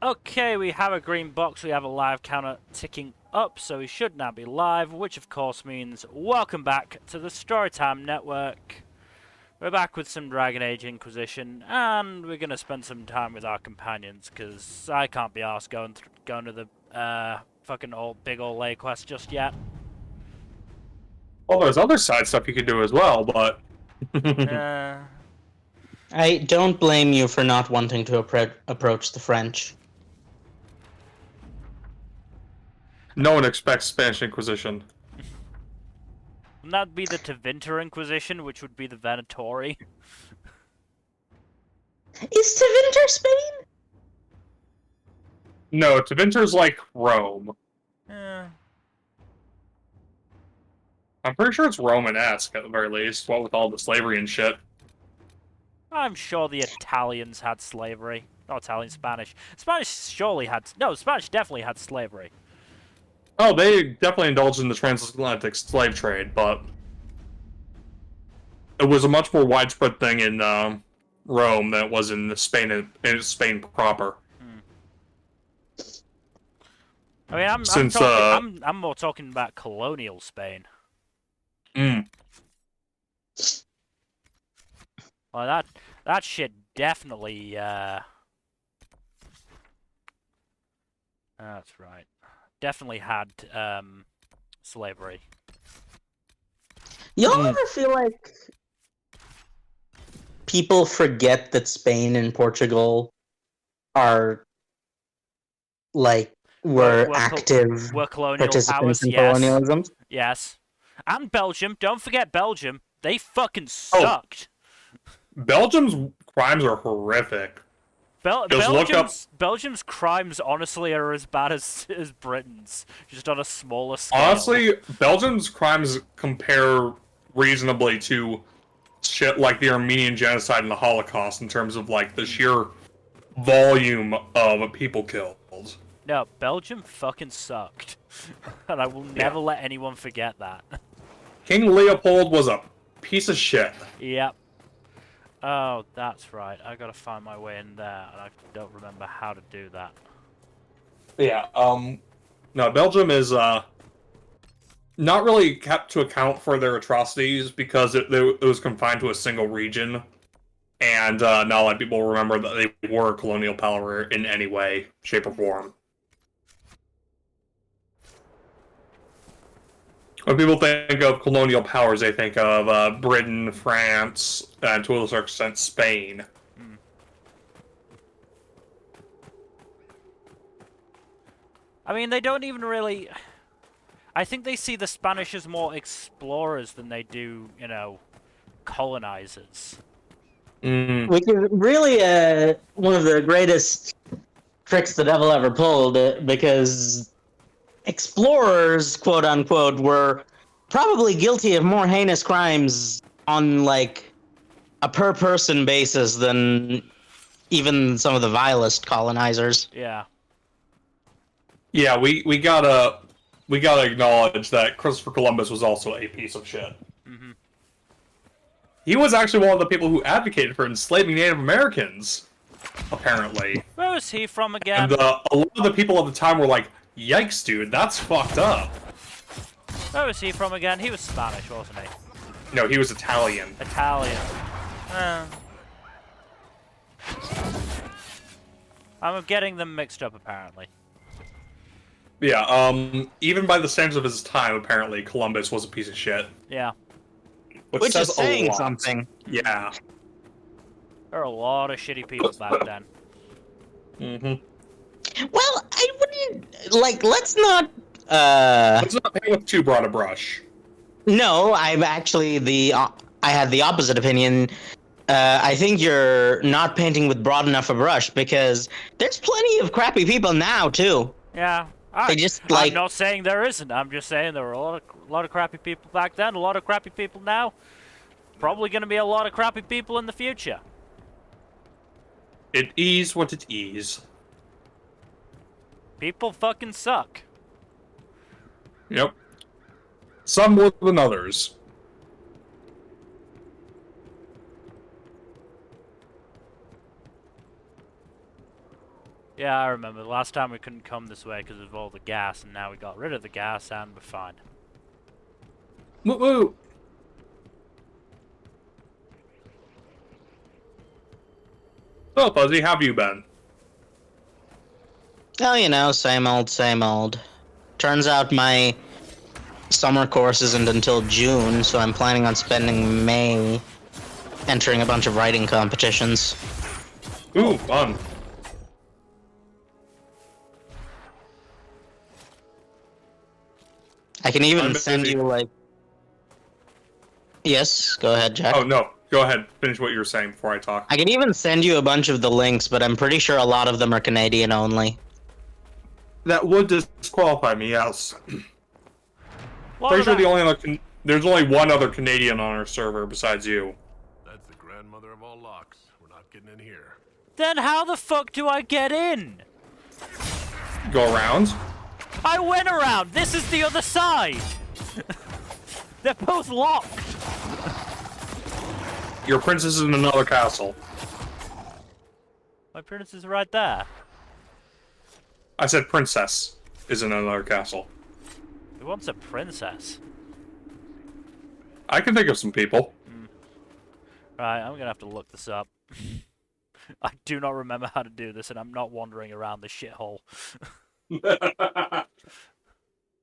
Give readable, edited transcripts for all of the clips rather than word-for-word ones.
Okay, we have a green box, we have a live counter ticking up, so we should now be live, which of course means welcome back to the Storytime Network. We're back with some Dragon Age Inquisition, and we're going to spend some time with our companions, because I can't be arsed going to the fucking big old lay quest just yet. Well, there's other side stuff you could do as well, but... I don't blame you for not wanting to approach the French. No one expects Spanish Inquisition. Wouldn't that be the Tevinter Inquisition, which would be the Venatori? Is Tevinter Spain? No, Tevinter's like Rome. Eh. I'm pretty sure it's Romanesque, at the very least, what with all the slavery and shit. I'm sure the Italians had slavery. Not Italian, Spanish. Spanish surely had... No, Spanish definitely had slavery. Oh, they definitely indulged in the transatlantic slave trade, but... it was a much more widespread thing in Rome than it was in Spain proper. I mean, Since, I'm more talking about colonial Spain. Well, that shit definitely, that's right. Definitely had, slavery. Y'all ever feel like people forget that Spain and Portugal are, like, were active colonial participants powers, in yes. colonialism? Yes. And Belgium, don't forget Belgium. They fucking sucked. Belgium's crimes are horrific. Belgium's crimes, honestly, are as bad as Britain's, just on a smaller scale. Honestly, Belgium's crimes compare reasonably to shit like the Armenian genocide and the Holocaust in terms of, like, the sheer volume of people killed. No, Belgium fucking sucked. And I will never let anyone forget that. King Leopold was a piece of shit. Yep. Oh, that's right. I gotta find my way in there, and I don't remember how to do that. Yeah, no, Belgium is, not really kept to account for their atrocities because it was confined to a single region. And, not a lot of people remember that they were a colonial power in any way, shape, or form. When people think of colonial powers, they think of Britain, France, and to a certain extent, Spain. I mean, they don't even really... I think they see the Spanish as more explorers than they do, you know, colonizers. Which is really one of the greatest tricks the devil ever pulled, because explorers, quote unquote, were probably guilty of more heinous crimes on, like, a per person basis than even some of the vilest colonizers. Yeah. Yeah, we gotta acknowledge that Christopher Columbus was also a piece of shit. He was actually one of the people who advocated for enslaving Native Americans, apparently. Where was he from again? And a lot of the people at the time were like, yikes, dude, that's fucked up. Where was he from again? He was Spanish, wasn't he? No, he was Italian. Italian. I'm getting them mixed up, apparently. Yeah, even by the standards of his time, apparently, Columbus was a piece of shit. Yeah. Which is saying something. Yeah. There are a lot of shitty people back then. Well, I wouldn't... Like, let's not... Let's not paint with too broad a brush. No, I'm actually I had the opposite opinion. I think you're not painting with broad enough a brush, because there's plenty of crappy people now, too. Yeah. They just, like... I'm not saying there isn't. I'm just saying there were a lot of crappy people back then, a lot of crappy people now. Probably going to be a lot of crappy people in the future. It is what it is. People fucking suck. Yep. Some more than others. Yeah, I remember. The last time we couldn't come this way because of all the gas, and now we got rid of the gas and we're fine. Woo woo! So, Fuzzy, how have you been? Oh, you know, same old, same old. Turns out my summer course isn't until June, so I'm planning on spending May entering a bunch of writing competitions. Ooh, fun. I can even I'm send busy. you, like... Yes, go ahead, Jack. Oh, no. Go ahead. Finish what you were saying before I talk. I can even send you a bunch of the links, but I'm pretty sure a lot of them are Canadian only. That would disqualify me, yes. What Pretty sure about- the only other there's only one other Canadian on our server besides you. That's the grandmother of all locks. We're not getting in here. Then how the fuck do I get in? Go around. I went around. This is the other side. They're both locked. Your princess is in another castle. My princess is right there. I said princess is in another castle. Who wants a princess? I can think of some people. Right, I'm gonna have to look this up. I do not remember how to do this, and I'm not wandering around this shithole. To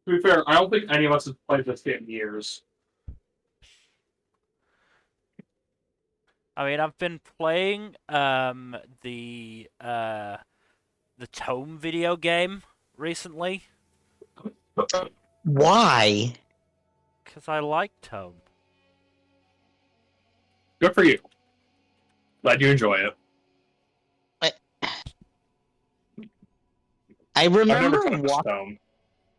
be fair, I don't think any of us have played this game in years. I mean, I've been playing the Tome video game recently Why? because I like Tome. Good for you. Glad you enjoy it. I I've never remember touched Stone,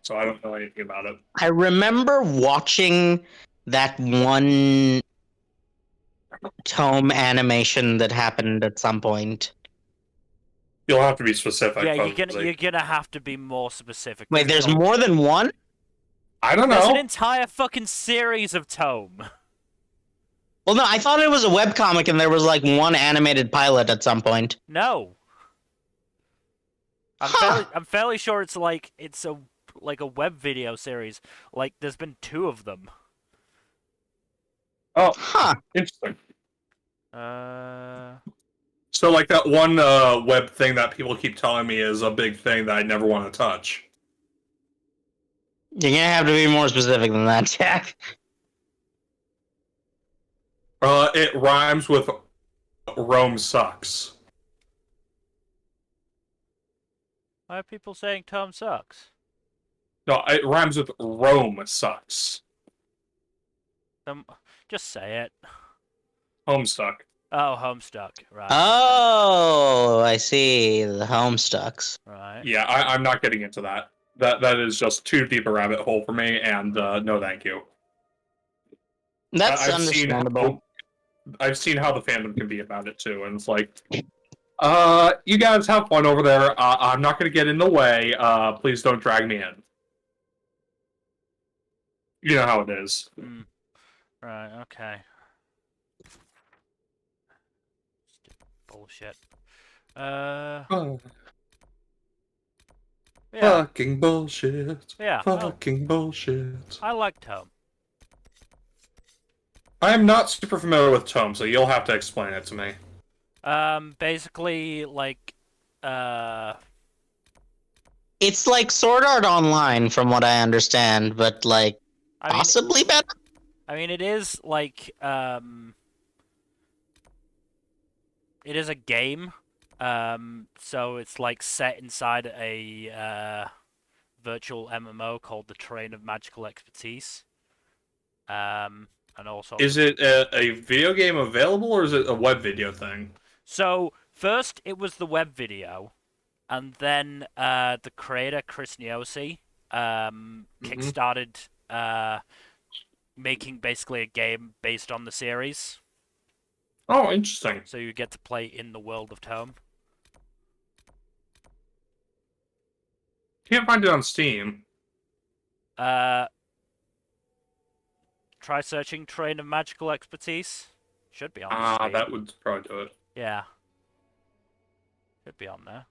so I don't know anything about it. I remember watching that one Tome animation that happened at some point. You'll have to be specific. Yeah, Fuzzy. you're gonna have to be more specific. Wait, there's more than one? I don't There's an know. entire fucking series of Tome. Well, no, I thought it was a webcomic and there was like one animated pilot at some point. No. I'm fairly sure it's a web video series. Like there's been 2 of them. Oh, Huh. interesting. Uh, So, like that one web thing that people keep telling me is a big thing that I never want to touch. You're gonna have to be more specific than that, Jack. It rhymes with Rome sucks. why are people saying Tome sucks? No, it rhymes with Rome sucks. Just say it. Homestuck. Oh, Homestuck. Right. Oh, I see. The Homestucks. Right. Yeah, I'm not getting into that. That is just too deep a rabbit hole for me, and no thank you. That's I've understandable. I've seen how the fandom can be about it too, and it's like, you guys have fun over there. I'm not going to get in the way. Please don't drag me in. You know how it is. Right. Okay. Bullshit. Yeah. Fucking bullshit. Yeah. Well, Fucking bullshit. I like Tome. I'm not super familiar with Tome, so you'll have to explain it to me. Basically, like, It's like Sword Art Online, from what I understand, but like I mean, possibly better. I mean, it is like, it is a game. So it's like set inside a virtual MMO called the Train of Magical Expertise. And also, Is it a video game available, or is it a web video thing? so first it was the web video, and then the creator Chris Niosi kickstarted making basically a game based on the series. Oh, interesting. So you get to play in the world of Tome. Can't find it on Steam. Try searching Train of Magical Expertise. Should be on Steam. That would probably do it. Yeah. Should be on there.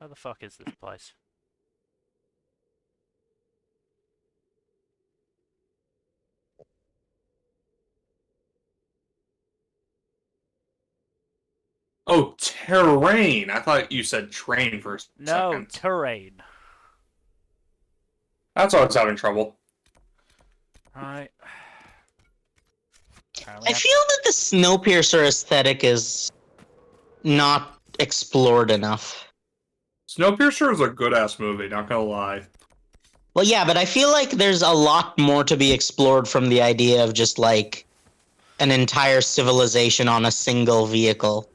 Where the fuck is this place? Oh, terrain. I thought you said train for a No, second. terrain. That's why I was having trouble. Alright. I feel that the Snowpiercer aesthetic is not explored enough. Snowpiercer is a good-ass movie, not gonna lie. Well, yeah, but I feel like there's a lot more to be explored from the idea of just like an entire civilization on a single vehicle.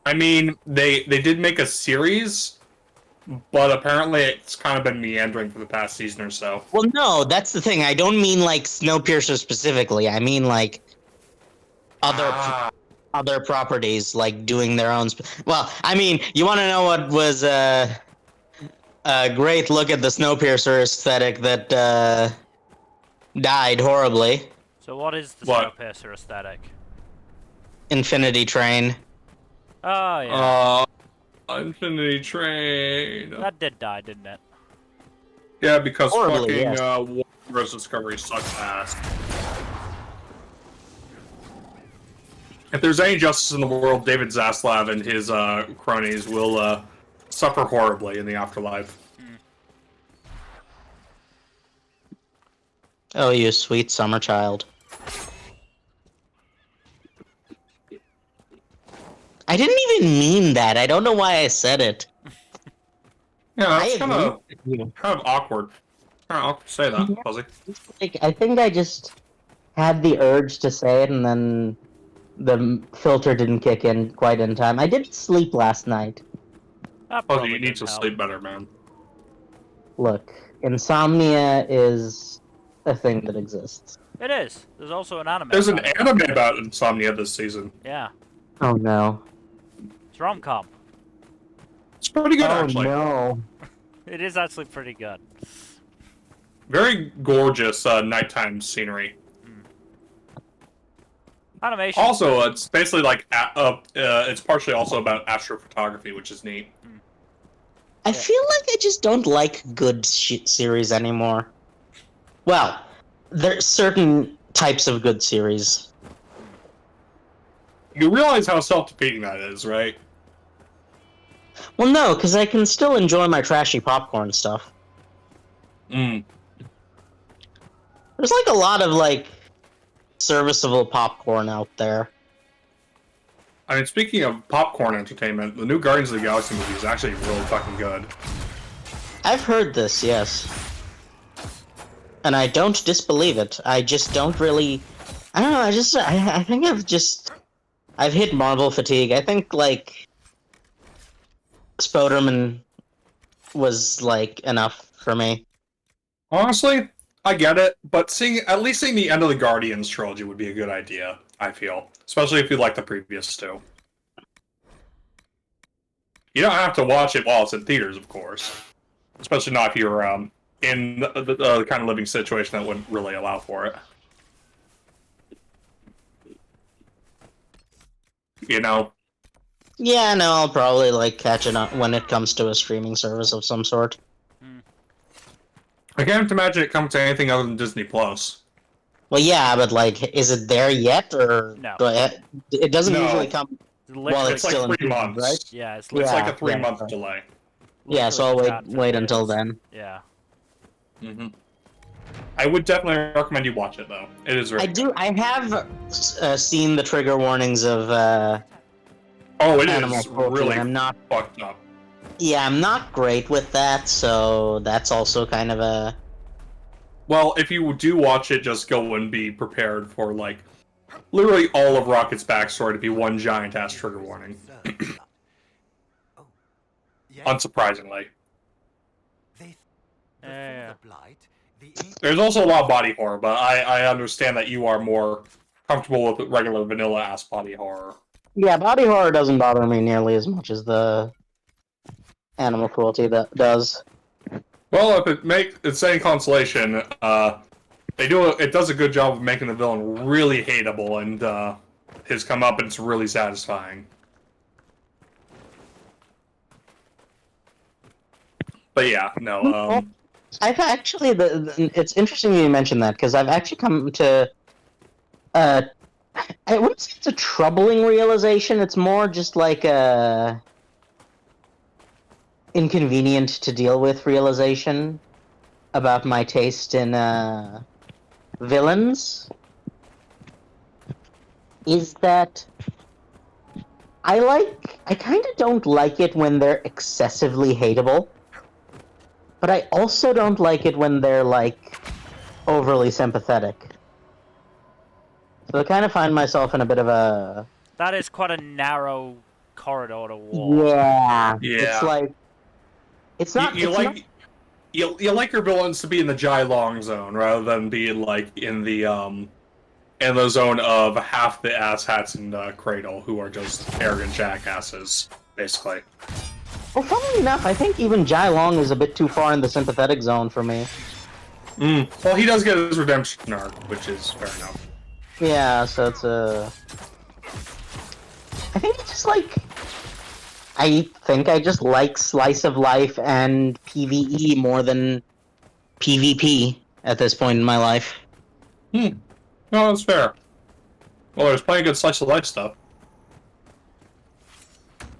I mean, they did make a series, but apparently it's kind of been meandering for the past season or so. Well, no, that's the thing. I don't mean like Snowpiercer specifically. I mean like other properties like doing their own. Well, I mean, you want to know what was a great look at the Snowpiercer aesthetic that died horribly? So what is the What? Snowpiercer aesthetic? Infinity Train. Oh, yeah. Infinity Train. That did die, didn't it? Yeah, because Horribly, fucking yes. Warner's Discovery sucks ass. If there's any justice in the world, David Zaslav and his cronies will suffer horribly in the afterlife. Oh, you sweet summer child. I didn't even mean that. I don't know why I said it. Yeah, that's I kind agree of with you. awkward. Kind of awkward to say that, Fuzzy. Like, I think I just had the urge to say it, and then the filter didn't kick in quite in time. I did sleep last night. That Fuzzy, probably you need didn't to help. sleep better, man. Look, insomnia is a thing that exists. It is. There's also an anime. There's an about it. anime about insomnia this season. Yeah. Oh no. It's rom-com. It's pretty good, actually. no. It is actually pretty good. Very gorgeous nighttime scenery. Animation. Also, it's basically like it's partially also about astrophotography, which is neat. I feel like I just don't like good series anymore. Well, there's certain types of good series. You realize how self-defeating that is, right? Well, no, because I can still enjoy my trashy popcorn stuff. Mm. There's like a lot of like serviceable popcorn out there. I mean, speaking of popcorn entertainment, the new Guardians of the Galaxy movie is actually really fucking good. I've heard this, yes. And I don't disbelieve it. I just don't really... I don't know, I think I've hit Marvel fatigue. I think, like... Spoderman was, like, enough for me. Honestly, I get it, but at least seeing the end of the Guardians trilogy would be a good idea, I feel. Especially if you like the previous two. You don't have to watch it while it's in theaters, of course. Especially not if you're in the kind of living situation that wouldn't really allow for it. You know? Yeah, no, I'll probably, like, catch it up when it comes to a streaming service of some sort. I can't imagine it comes to anything other than Disney Plus. Well, yeah, but, like, is it there yet, or... No. It doesn't No. usually come... Well, It's like still in 3 theaters, months. right? Yeah, it's It's literally, like a 3-month right. delay. Yeah, so I'll literally shot for wait until years. then. Yeah. Mm-hmm. I would definitely recommend you watch it, though. It is really good. I have seen the trigger warnings of Oh, it animal is cruelty, really and I'm not... fucked up. Yeah, I'm not great with that, so that's also kind of a... Well, if you do watch it, just go and be prepared for, like, literally all of Rocket's backstory to be one giant-ass trigger warning. Unsurprisingly. Yeah. There's also a lot of body horror, but I understand that you are more comfortable with regular vanilla-ass body horror. Yeah, body horror doesn't bother me nearly as much as the animal cruelty that does. Well, if it's any consolation, it does a good job of making the villain really hateable, and his comeuppance really satisfying. But yeah, no. Well, I've actually it's interesting you mentioned that because I've actually come to I wouldn't say it's a troubling realization. It's more just like a inconvenient to deal with realization about my taste in villains. Is that I kind of don't like it when they're excessively hateable, but I also don't like it when they're like overly sympathetic. So I kind of find myself in a bit of a That is quite a narrow corridor to walk. yeah. Yeah. It's like it's not. You it's like not, you like your villains to be in the Jai Long zone rather than be like in the zone of half the asshats in Cradle who are just arrogant jackasses, basically. well, funnily enough, I think even Jai Long is a bit too far in the sympathetic zone for me. Well, he does get his redemption arc, which is fair enough. Yeah, so it's a. I think it's just like. I think I just like slice of life and PvE more than PvP at this point in my life. No, that's fair. Well, there's plenty of good slice of life stuff.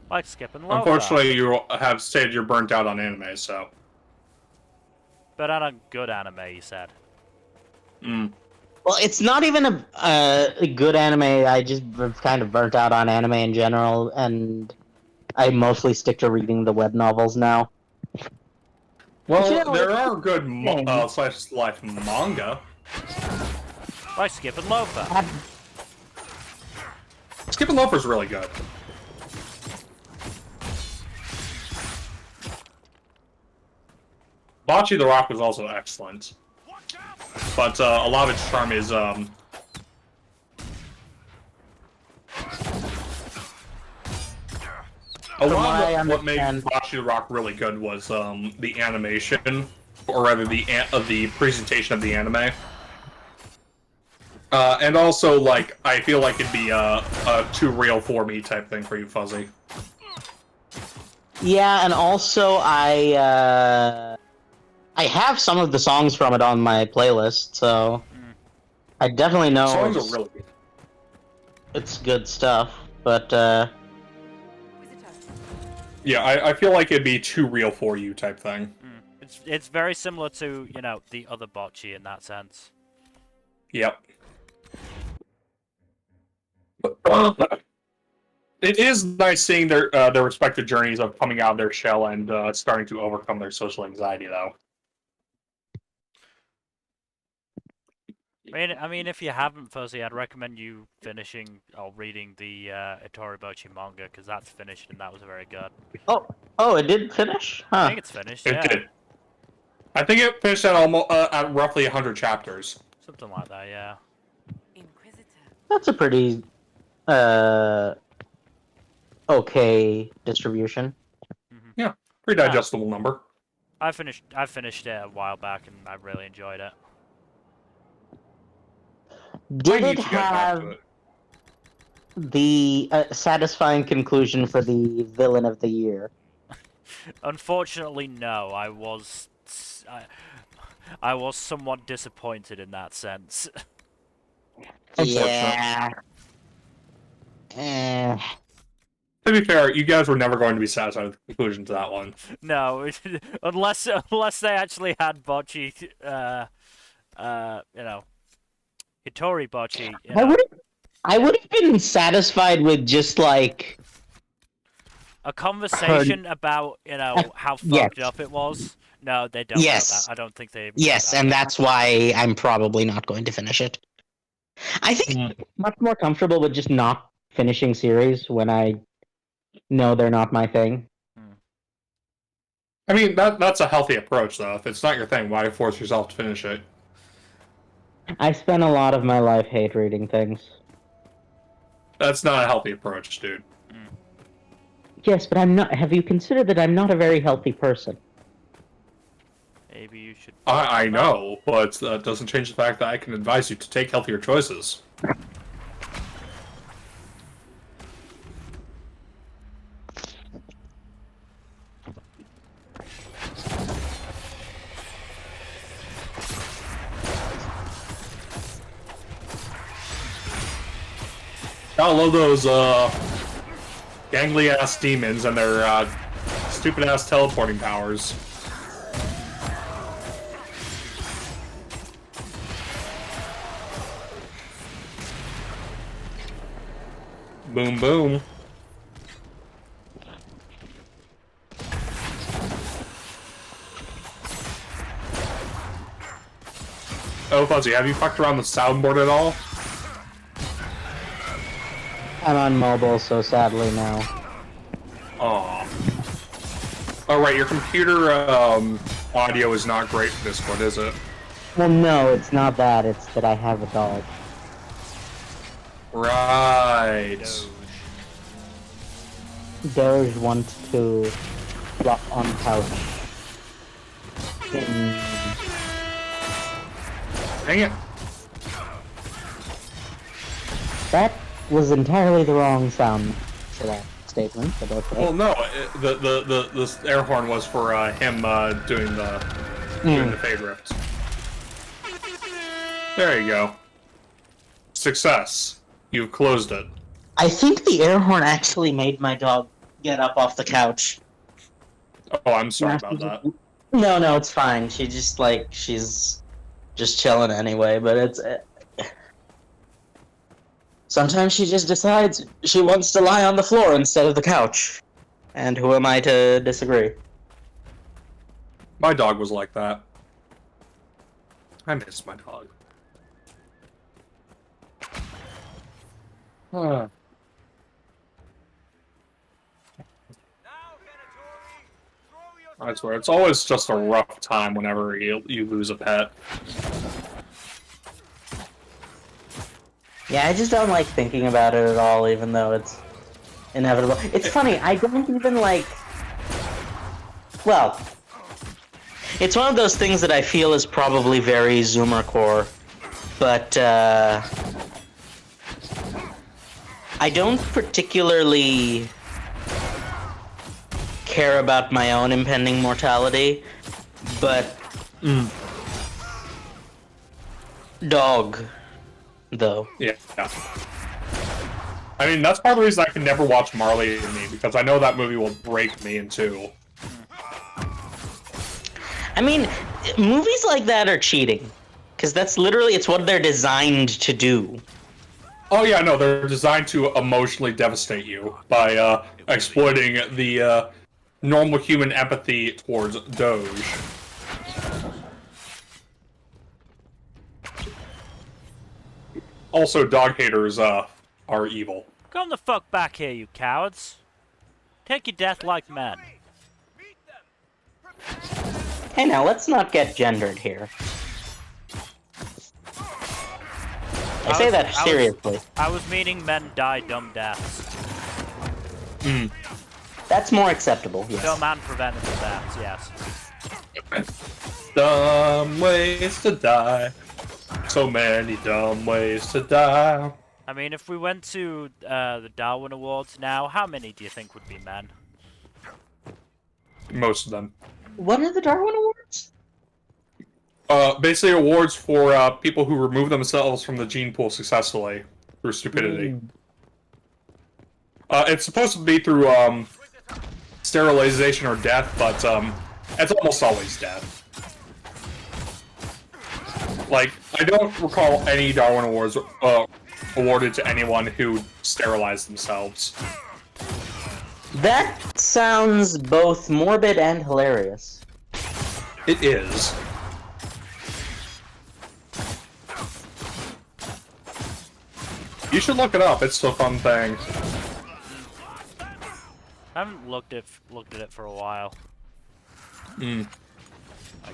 Like Skip and Loafer. Unfortunately, you have stated you're burnt out on anime, so. But on a good anime, you said. Well, it's not even a good anime. I just kind of burnt out on anime in general, and I mostly stick to reading the web novels now. Well, You know, there are good slice of life manga. Like Skip and Loafer. Skip and Loafer's really good. Bocce the Rock was also excellent. But a lot of its charm is what made Bocce the Rock really good was the animation, or rather the presentation of the anime. And also, like, I feel like it'd be a too real for me type thing for you, Fuzzy. Yeah, and also I have some of the songs from it on my playlist, so I definitely know Songs are really good. it's good stuff. But Yeah, I feel like it'd be too real for you type thing. It's very similar to, you know, the other bocce in that sense. Yep. It is nice seeing their respective journeys of coming out of their shell and starting to overcome their social anxiety, though. I mean, if you haven't, Fuzzy, I'd recommend you finishing or reading the Itori Bochi manga, because that's finished and that was very good. oh, it did finish? Huh. I think it's finished, yeah. It did. I think it finished at almost at roughly 100 chapters. Something like that, yeah. That's a pretty okay distribution. Yeah, pretty digestible number. I finished it a while back and I really enjoyed it. Did I need it to get back have to it. the satisfying conclusion for the villain of the year? Unfortunately, no. I was somewhat disappointed in that sense. Yeah. To be fair, you guys were never going to be satisfied with the conclusion to that one. No, unless they actually had bocce, you know, Hitori bocce. You know, I would have been satisfied with just like a conversation about, you know, how fucked up it was. No, they don't. Yes. Have that. I don't think they. Yes, and that's why I'm probably not going to finish it. I think I'm much more comfortable with just not finishing series when I know they're not my thing. I mean, that's a healthy approach, though. If it's not your thing, why force yourself to finish it? I spent a lot of my life hate reading things. That's not a healthy approach, dude. Yes, but I'm not. Have you considered that I'm not a very healthy person? Maybe you should. I know, but that doesn't change the fact that I can advise you to take healthier choices. Gotta love those gangly ass demons and their stupid ass teleporting powers. Boom boom. Oh, Fuzzy, have you fucked around the soundboard at all? I'm on mobile, so sadly no. Aw. Oh, right, your computer audio is not great for Discord, is it? Well, no, it's not that. It's that I have a dog. Right. Doge wants to flop on couch. Dang it. That was entirely the wrong sound for that statement, but okay. Well, no, the air horn was for him doing the fade rift. There you go. Success. You've closed it. I think the air horn actually made my dog get up off the couch. Oh, I'm sorry about that. No, it's fine. She just, like, she's just chilling anyway, but it's... Sometimes she just decides she wants to lie on the floor instead of the couch. And who am I to disagree? My dog was like that. I miss my dog. Huh. I swear, it's always just a rough time whenever you lose a pet. Yeah, I just don't like thinking about it at all, even though it's inevitable. It's funny, I don't even like... Well, it's one of those things that I feel is probably very Zoomer core, but, I don't particularly care about my own impending mortality, but... Dog, though. Yeah. I mean, that's part of the reason I can never watch Marley and Me, because I know that movie will break me in two. I mean, movies like that are cheating, because that's literally, it's what they're designed to do. Oh yeah, no, they're designed to emotionally devastate you by exploiting the normal human empathy towards Doge. Also, dog haters are evil. Come the fuck back here, you cowards. Take your death like men. Hey now, let's not get gendered here. I say that seriously. I was meaning men die dumb deaths. That's more acceptable, yes. Dumb and preventable deaths, yes. Dumb ways to die. So many dumb ways to die. I mean, if we went to the Darwin Awards now, how many do you think would be men? Most of them. What are the Darwin Awards? Basically awards for people who remove themselves from the gene pool successfully through stupidity. It's supposed to be through sterilization or death, but it's almost always death. Like, I don't recall any Darwin Awards awarded to anyone who sterilized themselves. That sounds both morbid and hilarious. It is. You should look it up. It's a fun thing. I haven't looked at it for a while. Like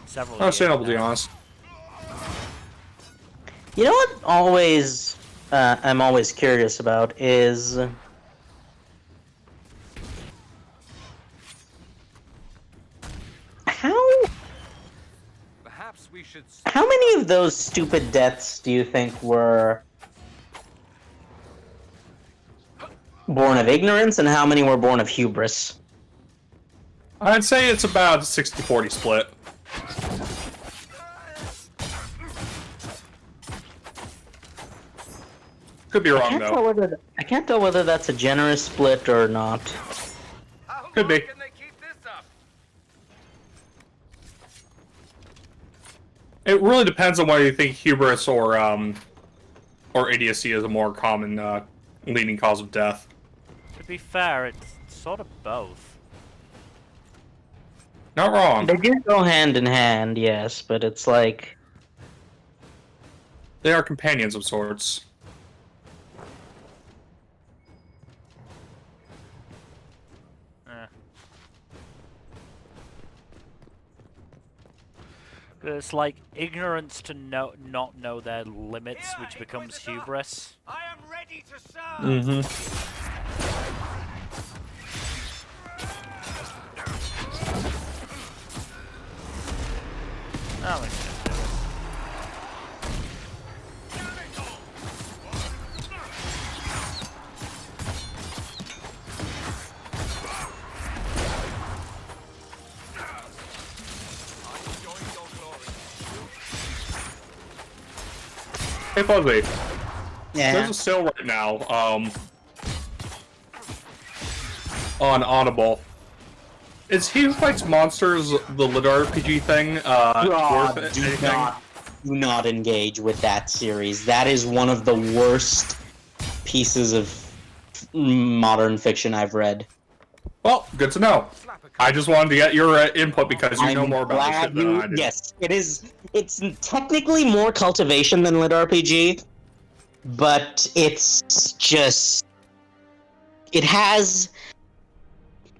several years Understandable, to be now. honest. You know what always I'm always curious about is how many of those stupid deaths do you think were born of ignorance and how many were born of hubris? I'd say it's about a 60-40 split. Could be wrong though. I can't tell whether that's a generous split or not. Could be. Can they keep this up? It really depends on whether you think hubris or idiocy is a more common leading cause of death. To be fair, it's sort of both. Not wrong. They do go hand in hand, yes, but it's like... They are companions of sorts. Eh. It's like ignorance to not know their limits, which becomes hubris. I am ready to serve. Oh, we should do it. Hey, Fuzzy. Yeah. There's a sale right now, on Audible. Is He Who Fights Monsters the lit RPG thing, God, worth do anything? not engage with that series. That is one of the worst pieces of modern fiction I've read. Well, good to know. I just wanted to get your input because you know more about this shit than I do. Yes, it is. It's technically more cultivation than lit RPG, but it's just... It has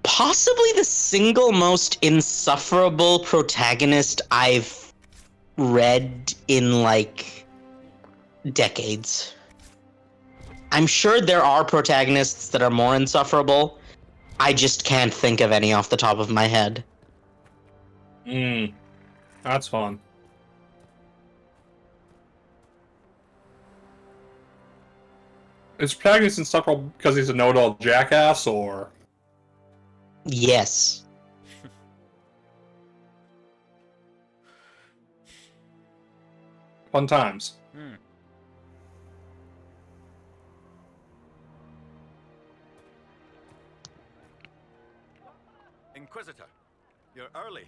possibly the single most insufferable protagonist I've read in, like, decades. I'm sure there are protagonists that are more insufferable. I just can't think of any off the top of my head. That's fun. Is protagonist insufferable because he's a know-it-all jackass, or...? Yes. Fun times. Inquisitor, you're early.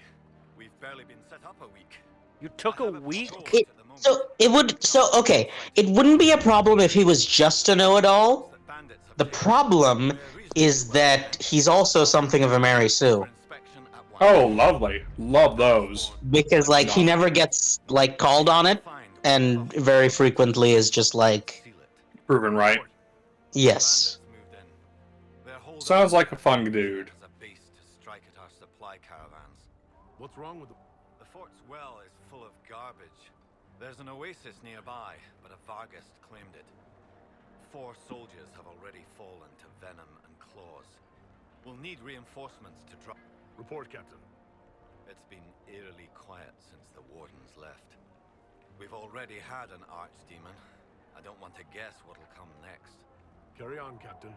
We've barely been set up a week. You took a week? Okay, it wouldn't be a problem if he was just a know-it-all. The problem is that he's also something of a Mary Sue. Oh, lovely. Love those. Because, like, he never gets, like, called on it, and very frequently is just like... Proven right. Yes. Sounds like a fun dude. What's wrong with the fort's well is full of garbage. There's an oasis nearby, but a Vargas claimed it. 4 soldiers have already fallen to venom and claws. We'll need reinforcements to drop. Report, Captain. It's been eerily quiet since the wardens left. We've already had an archdemon. I don't want to guess what'll come next. Carry on, Captain.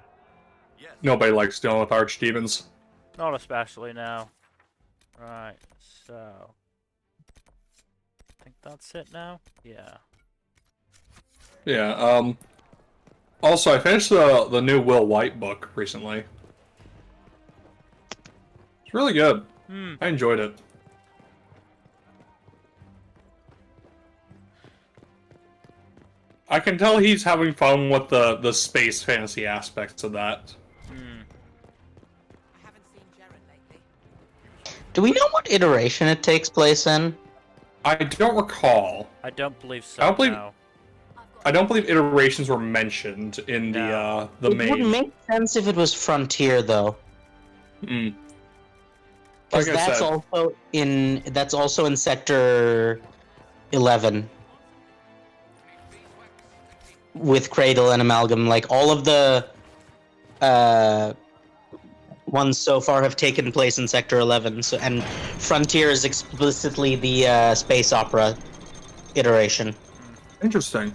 Yes. Nobody likes dealing with archdemons. Not especially now. Right, so... I think that's it now? Yeah. Yeah, also, I finished the new Will White book recently. It's really good. I enjoyed it. I can tell he's having fun with the space fantasy aspects of that. I haven't seen Jared lately. Do we know what iteration it takes place in? I don't recall. I don't believe so. I don't believe- no. I don't believe iterations were mentioned in the It main. would make sense if it was Frontier, though. Mm. Because Like I said, that's also in Sector 11. With Cradle and Amalgam, like all of the ones so far have taken place in Sector 11. So, and Frontier is explicitly the space opera iteration. Interesting.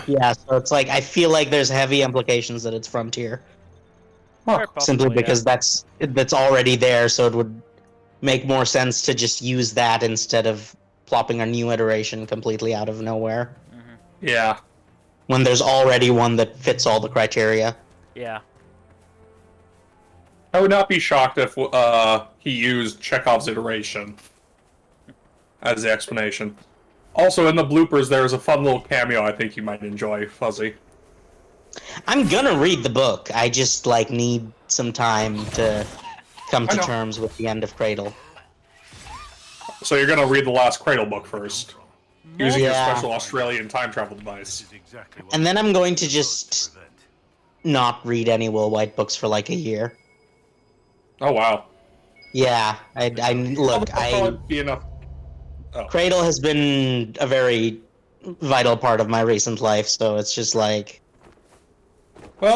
Yeah, so it's like I feel like there's heavy implications that it's Frontier, Very possibly, simply yeah. because that's already there. So it would make more sense to just use that instead of plopping a new iteration completely out of nowhere. Yeah. when there's already one that fits all the criteria. Yeah. I would not be shocked if he used Chekhov's iteration as the explanation. Also, in the bloopers, there's a fun little cameo I think you might enjoy, Fuzzy. I'm gonna read the book. I just need some time to come to terms with the end of Cradle. So you're gonna read the last Cradle book first, using your Yeah. special Australian time travel device. And then I'm going to just not read any Will White books for a year. Oh wow. Yeah, look, That'll probably be enough. Oh. Cradle has been a very vital part of my recent life, so it's just Well,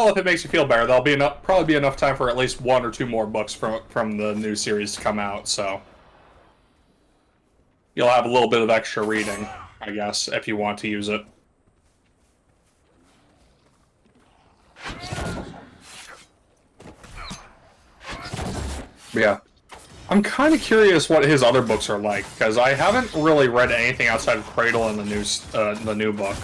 if it makes you feel better, there'll probably be enough time for at least 1 or 2 more books from the new series to come out. So you'll have a little bit of extra reading, I guess, if you want to use it. Yeah. I'm kind of curious what his other books are like, because I haven't really read anything outside of Cradle and the new book.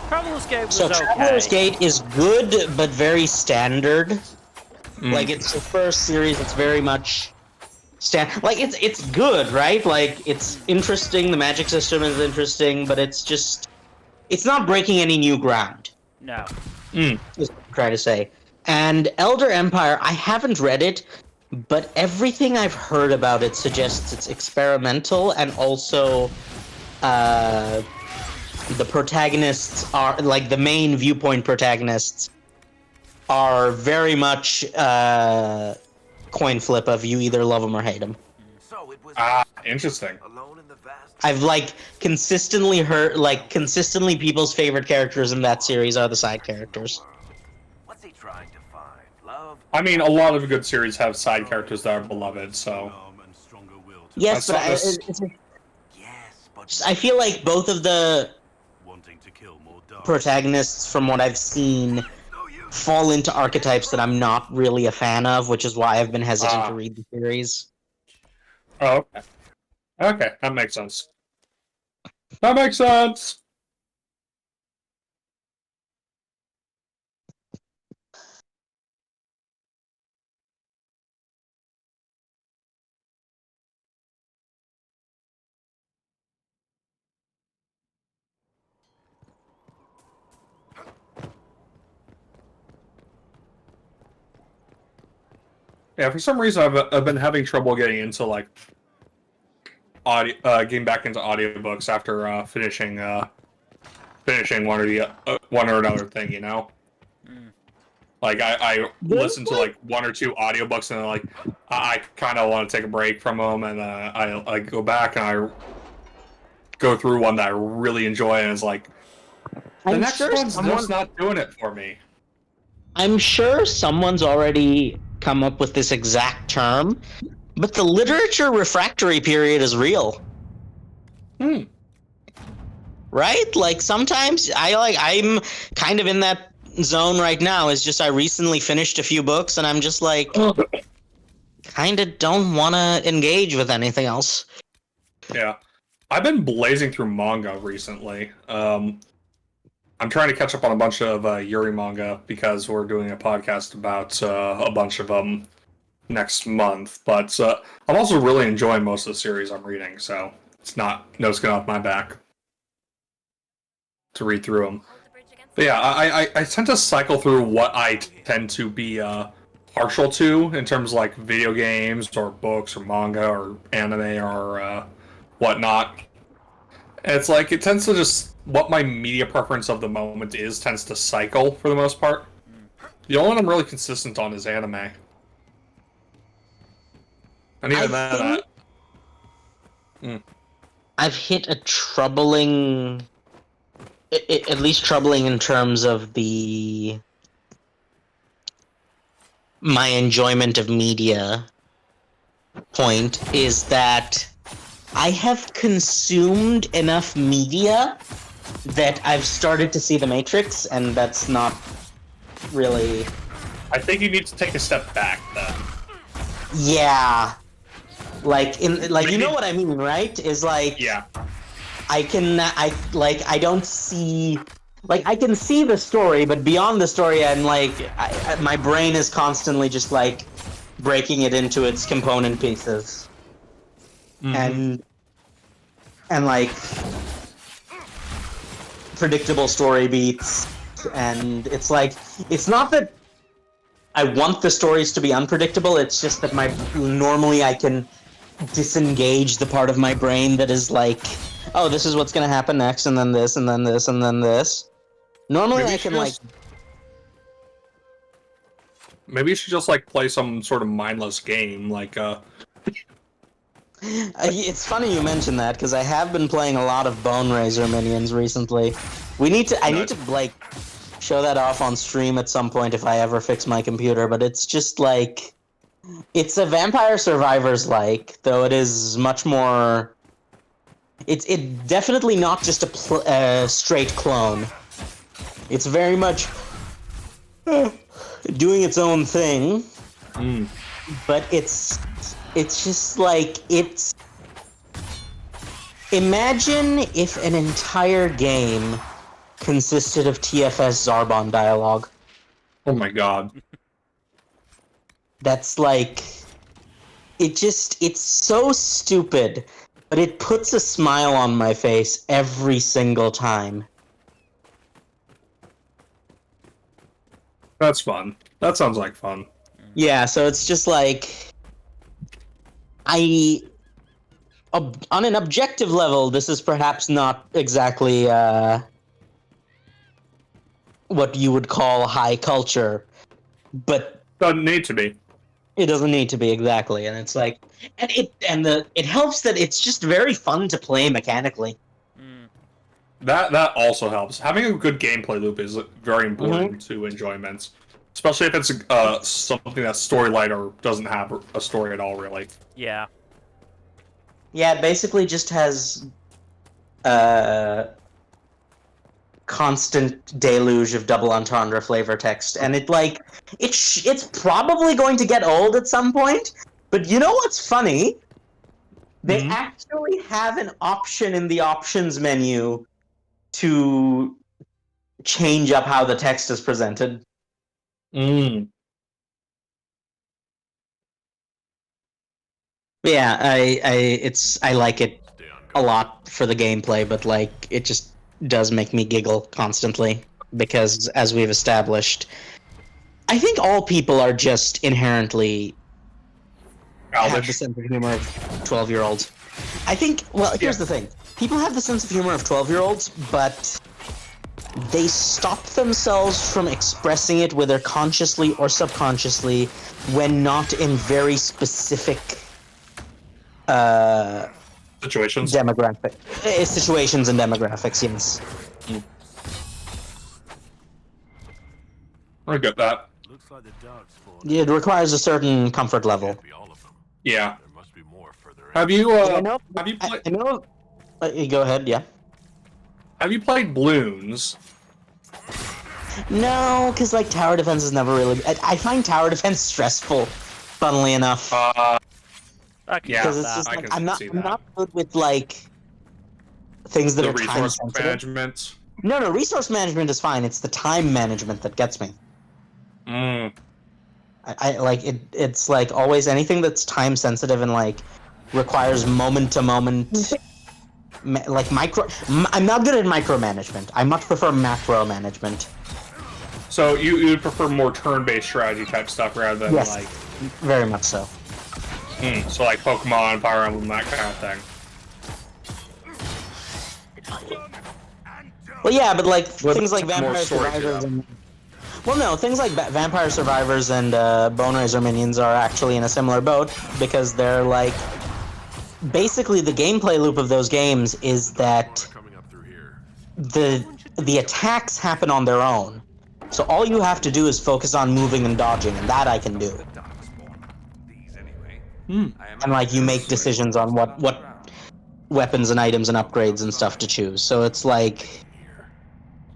Traveler's Gate was So okay. Traveler's Gate is good, but very standard. It's the first series that's very much it's good, right? It's interesting, the magic system is interesting, but it's not breaking any new ground. No. Is what I'm trying to say. And Elder Empire, I haven't read it, but everything I've heard about it suggests it's experimental, and also the protagonists are the main viewpoint protagonists are very much coin flip of you either love them or hate them. So it was Interesting. alone in the vast. I've consistently heard people's favorite characters in that series are the side characters. What's he trying to find? Love? I mean, a lot of good series have side characters that are beloved, so... Yes, but That's- Yes, but I feel like both of the Wanting to kill more dogs. protagonists, from what I've seen, fall into archetypes that I'm not really a fan of, which is why I've been hesitant to read the series. Oh, okay. Okay, that makes sense. That makes sense! Yeah, for some reason I've been having trouble getting into getting back into audiobooks after finishing one or another thing, you know. I listen to 1 or 2 audiobooks and then I kind of want to take a break from them, and I go back and I go through one that I really enjoy, and it's the next one's just not doing it for me. I'm sure someone's already come up with this exact term, but the literature refractory period is real. Right? Sometimes I'm kind of in that zone right now. It's just I recently finished a few books and I'm just kind of don't want to engage with anything else. Yeah. I've been blazing through manga recently. I'm trying to catch up on a bunch of Yuri manga because we're doing a podcast about a bunch of them next month. But I'm also really enjoying most of the series I'm reading, so it's not no skin off my back to read through them. But yeah, I tend to cycle through what I tend to be partial to in terms of video games or books or manga or anime or whatnot. And it's it tends to just what my media preference of the moment tends to cycle for the most part. The only one I'm really consistent on is anime. And even that. I've hit a troubling, at least troubling in terms of my enjoyment of media point, is that I have consumed enough media that I've started to see The Matrix, and that's not really... I think you need to take a step back, then. Yeah. You know what I mean, right? Is Yeah. I don't see like I can see the story, but beyond the story, I'm like, my brain is constantly just like breaking it into its component pieces, and like predictable story beats, and it's like it's not that I want the stories to be unpredictable. It's just that normally I can disengage the part of my brain that is like, oh, this is what's gonna happen next, and then this, and then this, and then this. Normally I can like. Maybe you should just like play some sort of mindless game, like It's funny you mention that because I have been playing a lot of Bone Razor minions recently. I need to like show that off on stream at some point if I ever fix my computer. But it's just like it's a Vampire Survivors like, though it is much more. It's definitely not just a straight clone. It's very much doing its own thing, but it's just like it's. Imagine if an entire game consisted of TFS Zarbon dialogue. oh my god. That's like, it's so stupid, but it puts a smile on my face every single time. That's fun. That sounds like fun. Yeah, so it's just like, on an objective level, this is perhaps not exactly what you would call high culture, but Doesn't need to be. it doesn't need to be exactly. And it's like, it helps that it's just very fun to play mechanically. That also helps. Having a good gameplay loop is very important to enjoyment, especially if it's something that's storyline or doesn't have a story at all, really. Yeah. Yeah, it basically just has constant deluge of double entendre flavor text, and it's probably going to get old at some point. But you know what's funny? They actually have an option in the options menu to change up how the text is presented. Yeah, I like it a lot for the gameplay, but like it just does make me giggle constantly because, as we've established, I think all people are just inherently have the sense of humor of 12-year-olds. I think, well, here's the thing. People have the sense of humor of 12-year-olds, but they stop themselves from expressing it, whether consciously or subconsciously, when not in very specific situations. Situations and demographics, yes. I get that. Looks like the dog's fallen. It requires a certain comfort level. Can't be all of them. Yeah. There must be more further in. Have you I know. Go ahead, yeah. Have you played Bloons? No, because like tower defense is never really. I find tower defense stressful. Funnily enough, I can Yeah, because it's that. just I like can I'm see not good with like things that The are time resource sensitive. management. No, resource management is fine. It's the time management that gets me. I like it. It's like always anything that's time sensitive and like requires moment to moment. Like micro. I'm not good at micromanagement. I much prefer macro management. So you would prefer more turn-based strategy type stuff rather than Yes. like Very much so. so like Pokemon, Fire Emblem, that kind of thing. Well, yeah, but like With things like more Vampire story to Survivors them. and well, no, things like Vampire Survivors and Bone Razor minions are actually in a similar boat because they're like basically the gameplay loop of those games is that Coming up through here. the attacks happen on their own. So all you have to do is focus on moving and dodging, and that I can do. And like you make decisions on what weapons and items and upgrades and stuff to choose. So it's like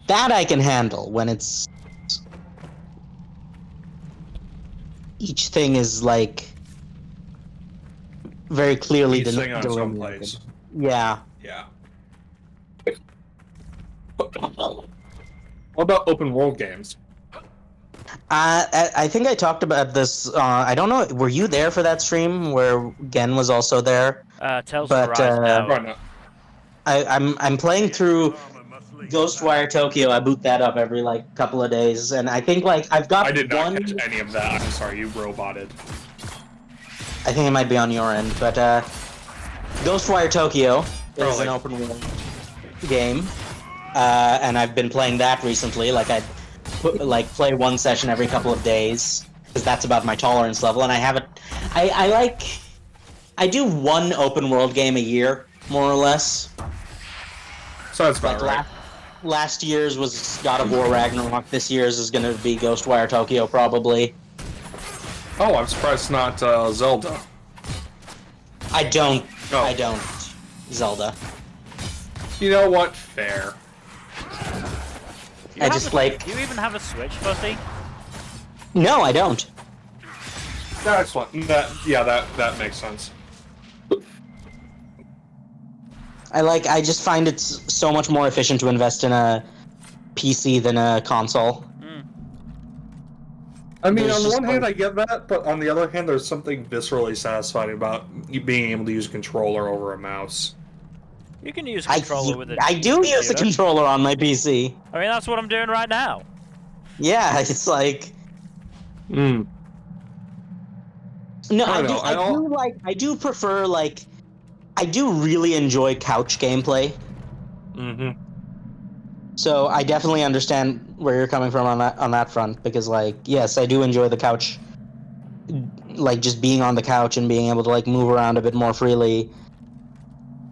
that I can handle when it's each thing is like very clearly Each thing on its own delineated. place. Yeah. Yeah. What about open world games? I think I talked about this. I don't know. Were you there for that stream where Gen was also there? Tales But, of Arise now. Right now. I'm playing through Ghostwire Tokyo. I boot that up every like couple of days, and I think like I've got I did not one. catch any of that. I'm sorry, you roboted. I think it might be on your end, but Ghostwire Tokyo is an like- open world game, and I've been playing that recently. Like play one session every couple of days because that's about my tolerance level, and I haven't. I do one open world game a year, more or less. So that's about Like right. last year's was God of War Ragnarok. This year's is going to be Ghostwire Tokyo, probably. Oh, I'm surprised it's not Zelda. I don't Oh. Zelda. You know what? Fair. Do you I have just a- like- Do you even have a Switch, Fuzzy? No, I don't. That's what. That makes sense. I just find it's so much more efficient to invest in a PC than a console. I mean, There's on the just one hand, like- I get that, but on the other hand, there's something viscerally satisfying about you being able to use a controller over a mouse. You can use a controller with it. I do use a controller on my PC. I mean, that's what I'm doing right now. Yeah, it's like Hmm. no, I don't know, I do prefer like I do really enjoy couch gameplay. Mm-hmm. So I definitely understand where you're coming from on that front because like yes, I do enjoy the couch, like just being on the couch and being able to like move around a bit more freely.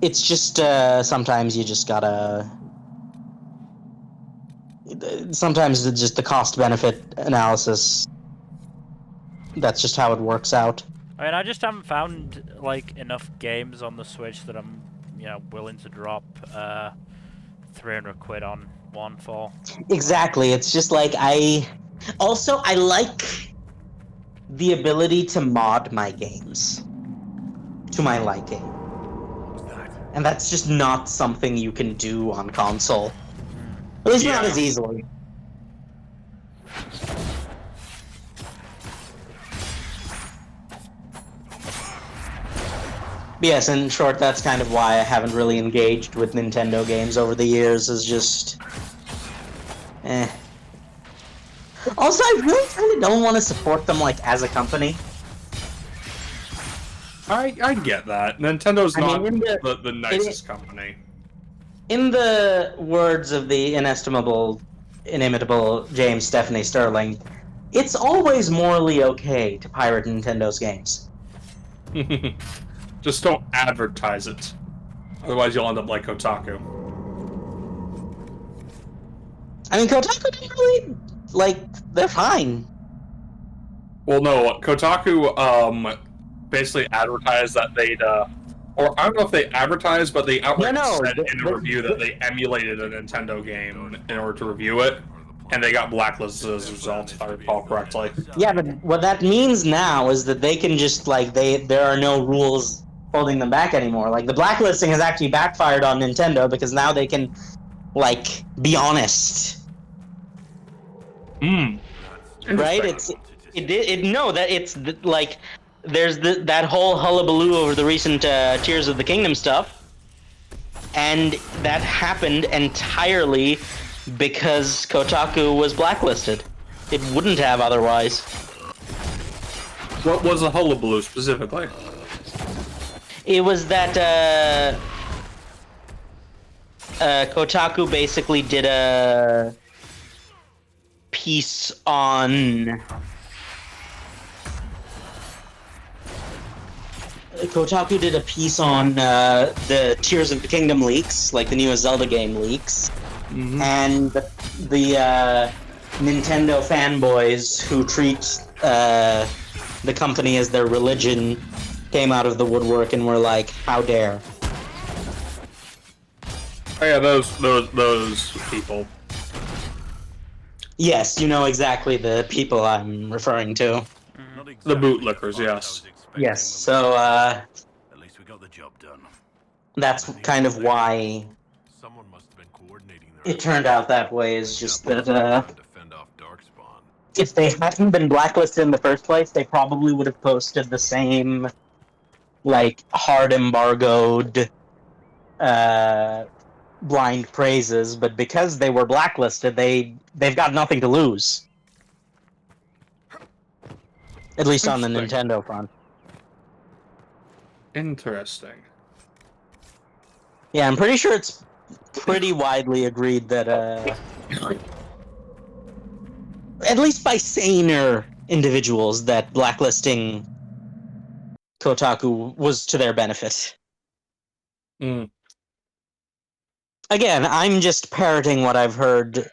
It's just sometimes you just gotta. Sometimes it's just the cost benefit analysis. That's just how it works out. I mean, I just haven't found like enough games on the Switch that I'm, willing to drop 300 quid on one for. Exactly. It's just like I like the ability to mod my games to my liking. And that's just not something you can do on console. At least not Yeah. as easily. Yes, in short, that's kind of why I haven't really engaged with Nintendo games over the years, is just... Also, I really kind of don't want to support them, like, as a company. I get that. Nintendo's I mean, not in the nicest company. In the words of the inestimable, inimitable James Stephanie Sterling, it's always morally okay to pirate Nintendo's games. Just don't advertise it. Otherwise, you'll end up like Kotaku. I mean, Kotaku didn't really, like, they're fine. Well, no, Kotaku basically advertised that they'd or I don't know if they advertised, but they outright said in a review that they emulated a Nintendo game in order to review it, and they got blacklisted as a result, if I recall correctly. Yeah, but what that means now is that they can just, like, there are no rules holding them back anymore. Like, the blacklisting has actually backfired on Nintendo because now they can, like, be honest. Hmm. Right? Like, there's that whole hullabaloo over the recent Tears of the Kingdom stuff, and that happened entirely because Kotaku was blacklisted. It wouldn't have otherwise. What was the hullabaloo specifically? It was that Kotaku basically did a piece on... Kotaku did a piece on the Tears of the Kingdom leaks, like the newest Zelda game leaks, and the Nintendo fanboys who treat the company as their religion came out of the woodwork and were like, "How dare!" Oh yeah, those people. Yes, you know exactly the people I'm referring to. The bootlickers, yes. Yes, so At least we got the job done. that's kind of why Someone must have been coordinating their it turned out that way is just that To fend off Darkspawn. if they hadn't been blacklisted in the first place, they probably would have posted the same, like, hard embargoed, blind praises, but because they were blacklisted, they've got nothing to lose. At least on the Interesting. Nintendo front. Interesting. Yeah, I'm pretty sure it's pretty widely agreed that, at least by saner individuals, that blacklisting Kotaku was to their benefit. Mm. Again, I'm just parroting what I've heard.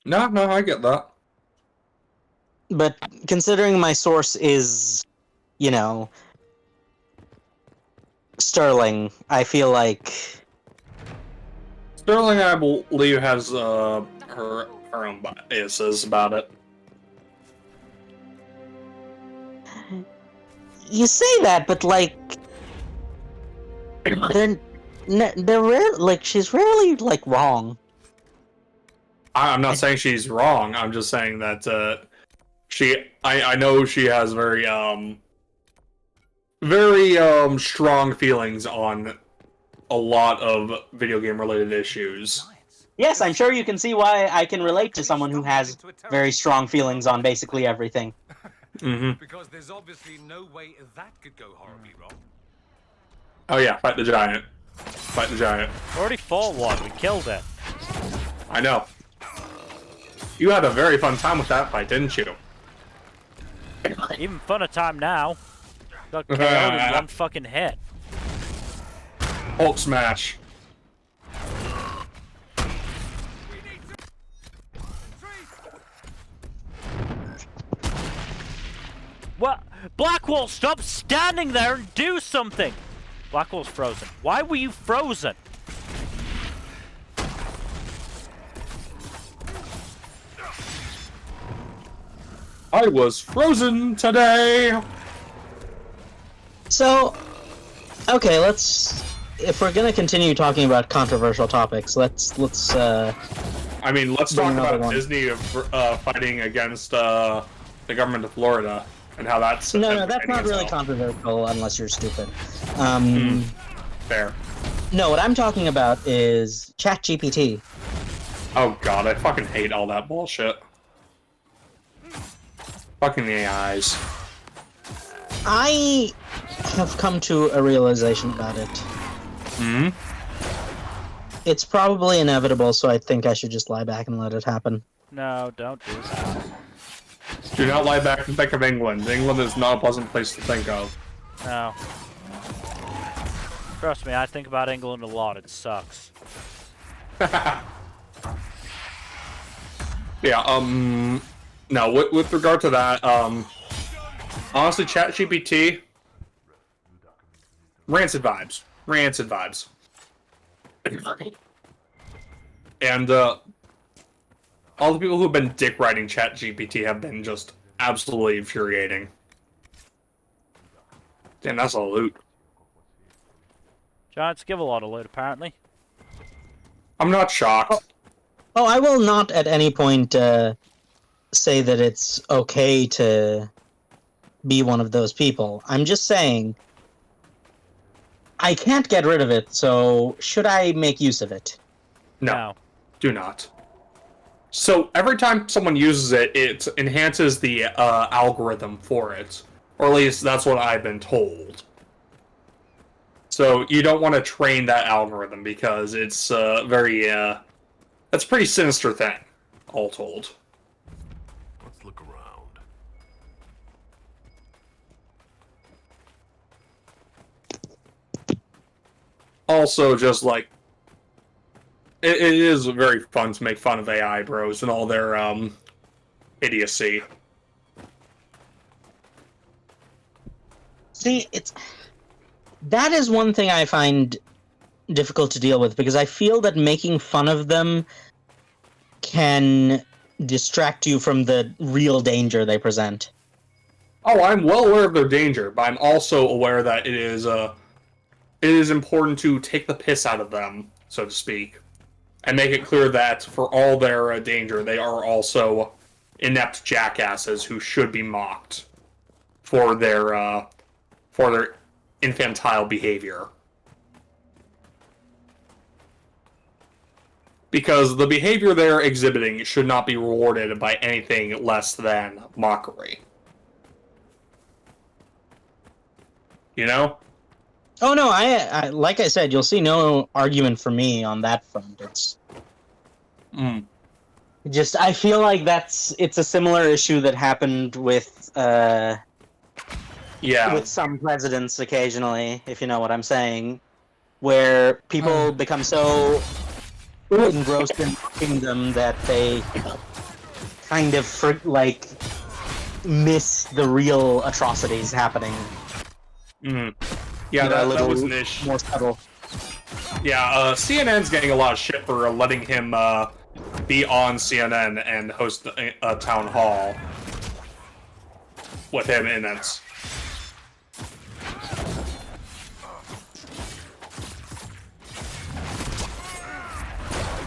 No, I get that. But considering my source is, you know, Sterling, I feel like Sterling, I believe, has her own biases about it. you say that, but like they're rare. Like she's rarely like wrong. I'm not saying she's wrong. I'm just saying that I know she has very strong feelings on a lot of video game related issues. Yes, I'm sure you can see why I can relate to someone who has very strong feelings on basically everything. Mm-hmm. Because there's obviously no way that could go horribly wrong. Oh yeah, fight the giant. Fight the giant. Already fought one. We killed it. I know. You had a very fun time with that fight, didn't you? Even funner time now. Got KO'd in one fucking hit. Hulk smash. What? Blackwall, stop standing there and do something! Blackwall's frozen. Why were you frozen? I was frozen today. So, okay, if we're gonna continue talking about controversial topics, let's I mean, let's Bring talk another about one. Disney fighting against the government of Florida and how that's no, that's not really itself. controversial unless you're stupid. Fair. No, what I'm talking about is ChatGPT. Oh god, I fucking hate all that bullshit. Fucking AIs. I have come to a realization about it. Hmm. It's probably inevitable, so I think I should just lie back and let it happen. No, don't do that. Do not lie back and think of England. England is not a pleasant place to think of. No. Trust me, I think about England a lot. It sucks. Yeah, no, with regard to that, honestly, ChatGPT, rancid vibes. Rancid vibes. And, all the people who've been dick riding ChatGPT have been just absolutely infuriating. Damn, that's a loot. Giants give a lot of loot, apparently. I'm not shocked. Oh, I will not at any point say that it's okay to be one of those people. I'm just saying I can't get rid of it, so should I make use of it? No, do not. So every time someone uses it, it enhances the algorithm for it. Or at least that's what I've been told. So you don't want to train that algorithm because it's that's a pretty sinister thing, all told. Let's look around. Also, just like, it is very fun to make fun of AI bros and all their idiocy. See, that is one thing I find difficult to deal with because I feel that making fun of them can distract you from the real danger they present. Oh, I'm well aware of their danger, but I'm also aware that it is it is important to take the piss out of them, so to speak, and make it clear that for all their danger, they are also inept jackasses who should be mocked for their infantile behavior. Because the behavior they're exhibiting should not be rewarded by anything less than mockery. You know? Oh no, I like I said, you'll see no argument for me on that front. It's just I feel like it's a similar issue that happened with with some presidents occasionally, if you know what I'm saying, where people become so engrossed in kingdom that they kind of miss the real atrocities happening. Yeah, that was an issue. More subtle. Yeah, CNN's getting a lot of shit for letting him be on CNN and host a town hall with him in it.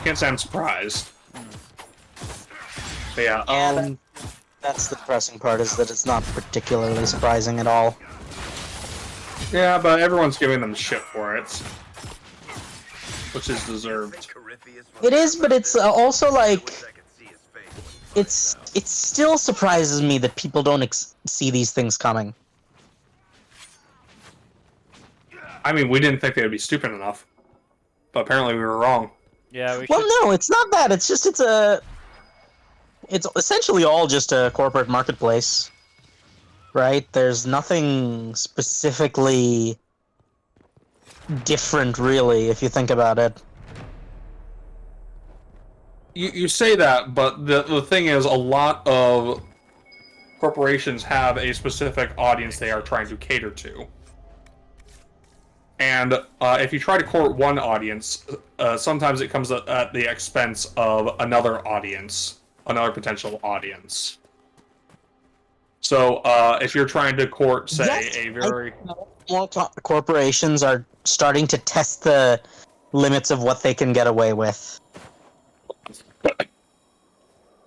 Can't say I'm surprised. But yeah, And that's the depressing part, is that it's not particularly surprising at all. yeah, but everyone's giving them shit for it, which is deserved. It is, but it's also like it still surprises me that people don't see these things coming. I mean, we didn't think they would be stupid enough, but apparently we were wrong. Yeah, we Well, should... no, it's not that. It's just it's essentially all just a corporate marketplace, right? There's nothing specifically different, really, if you think about it. You say that, but the thing is, a lot of corporations have a specific audience they are trying to cater to. And if you try to court one audience, sometimes it comes at the expense of another audience, another potential audience. So if you're trying to court, say, Yes, a very... More corporations are starting to test the limits of what they can get away with.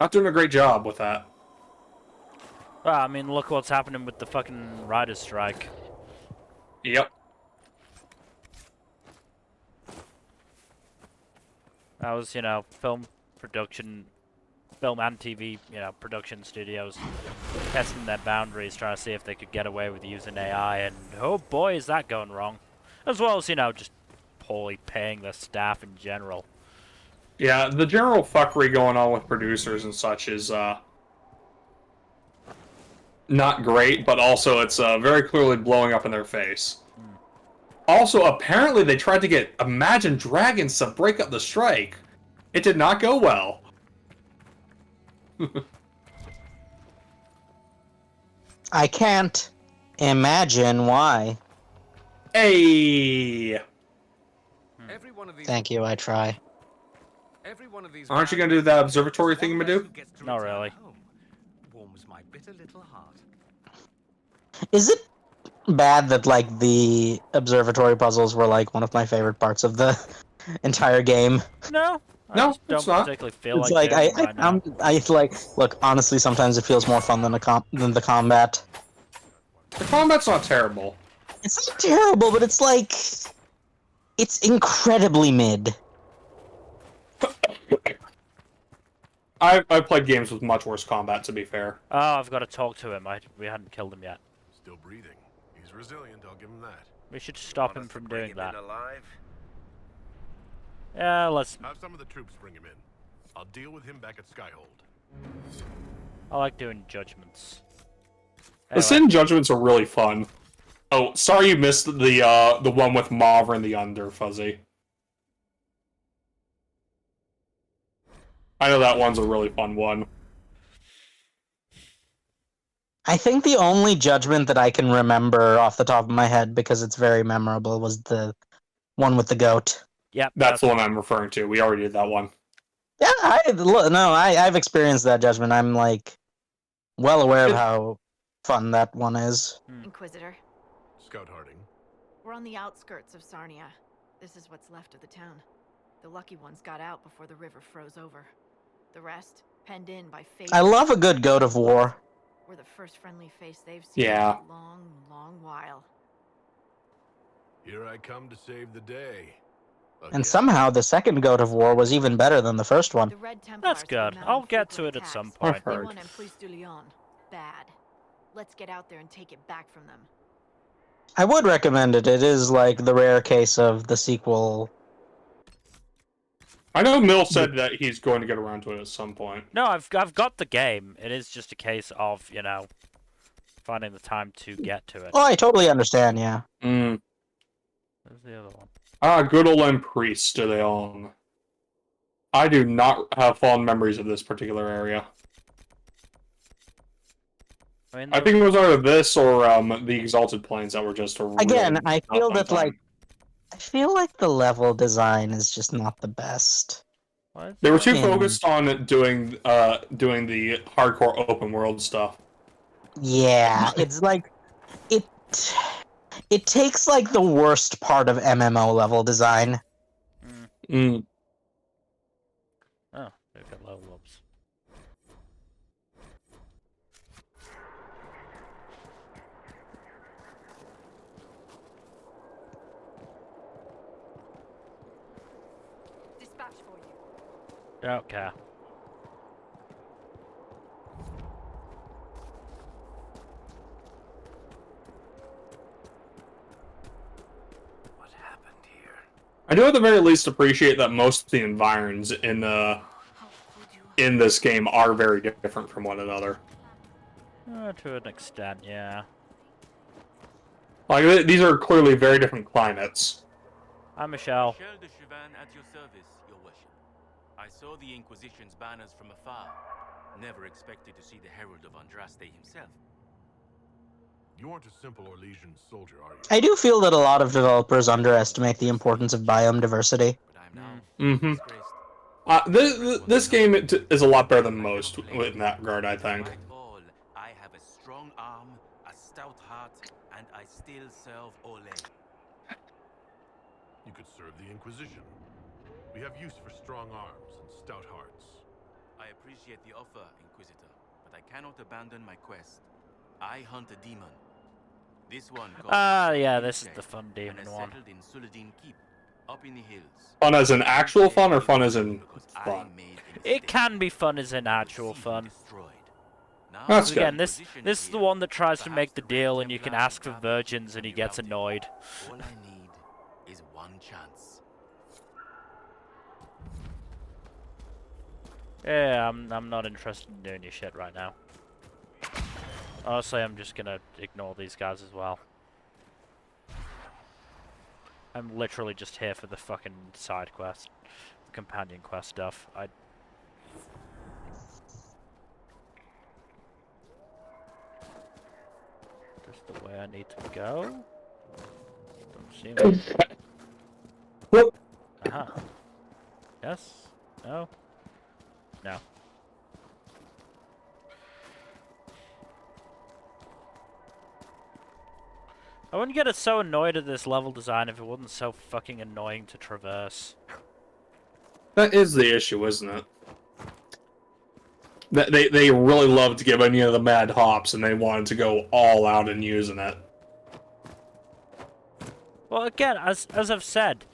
Not doing a great job with that. Well, I mean, look what's happening with the fucking writer's strike. Yep. That was, film and TV, production studios testing their boundaries, trying to see if they could get away with using AI, and oh boy, is that going wrong. As well as, just poorly paying their staff in general. Yeah, the general fuckery going on with producers and such is not great, but also it's very clearly blowing up in their face. Also, apparently they tried to get Imagine Dragons to break up the strike. It did not go well. I can't imagine why. Hey! Every one of these, Thank you, I try. every one of these Aren't you gonna do that observatory thingamadoo? Not really. Warms my bitter little heart. Is it bad that, the observatory puzzles were, one of my favorite parts of the entire game? No. I No, just don't it's not. particularly feel It's like doing it right now. look, honestly, sometimes it feels more fun than the combat. The combat's not terrible. It's not terrible, but it's it's incredibly mid. I've played games with much worse combat, to be fair. Oh, I've got to talk to him. We hadn't killed him yet. Still breathing. He's resilient, I'll give him that. We should stop him from doing that. Alive? Yeah, let's... Have some of the troops bring him in. I'll deal with him back at Skyhold. I like doing judgments. The Sin Judgments are really fun. Oh, sorry you missed the one with Mav in the under, Fuzzy. I know that one's a really fun one. I think the only judgment that I can remember off the top of my head, because it's very memorable, was the one with the goat. Yep. That's the one I'm referring to. We already did that one. Yeah, I've experienced that judgment. I'm well aware of how fun that one is. Inquisitor. Scout Harding. We're on the outskirts of Sarnia. This is what's left of the town. The lucky ones got out before the river froze over. The rest, penned in by fate. I love a good goat of war. We're the first friendly face they've seen Yeah. in a long, long while. Here I come to save the day. And Again. somehow the second goat of war was even better than the first one. The Red Templars That's good. were I'll mounting get to frequent it at some attacks. point. I've They heard. want Emplis du Lion. Bad. Let's get out there and take it back from them. I would recommend it. It is like the rare case of the sequel. I know Mill said that he's going to get around to it at some point. No, I've got the game. It is just a case of, finding the time to get to it. Oh, I totally understand, yeah. Mm. Where's the other one? Ah, good old Emprise de Leon. I do not have fond memories of this particular area. I think it was either this or the Exalted Plains that were just a Again, really I not feel fun that, time. I feel like the level design is just not the best. What is They were that? too Hmm. focused on doing the hardcore open world stuff. Yeah, it's like it takes like the worst part of MMO level design. Mm. Oh, they've got level ups. Dispatch for you. Don't care. What happened here? I do at the very least appreciate that most of the environs in this game are very different from one another. To an extent, yeah. Like these are clearly very different climates. Hi, Michelle. Michel de Chauvin at your service, your worship. I saw the Inquisition's banners from afar. Never expected to see the Herald of Andraste himself. You aren't a simple Orlesian soldier, are you? I do feel that a lot of developers underestimate the importance of biome diversity. But I'm now Mm-hmm. disgraced. This game is a lot better than most in that regard, I think. Despite all, I have a strong arm, a stout heart, and I still serve Ole. You could serve the Inquisition. We have use for strong arms and stout hearts. I appreciate the offer, Inquisitor, but I cannot abandon my quest. I hunt a demon. This one calls Yeah, itself this is Ilse, the fun and demon is one. settled in Suladin Keep, up in the hills. Fun as in actual fun or fun as in Because I fun? made a It mistake. can be fun as in The actual city fun. destroyed. Now That's So good. again, this Inquisition this is the here. one that tries to make Perhaps the Red deal, and you can Templars ask for gather virgins, and and he be gets routed. annoyed. All I need is one chance. Yeah, I'm not interested in doing your shit right now. Honestly, I'm just gonna ignore these guys as well. I'm literally just here for the fucking side quest, the companion quest stuff. Just the way I need to go? Don't seem like... Whoop. Uh-huh. Yes? No? No. I wouldn't get so annoyed at this level design if it wasn't so fucking annoying to traverse. That is the issue, isn't it? That they really loved giving you the mad hops, and they wanted to go all out in using it. Well, again, as I've said,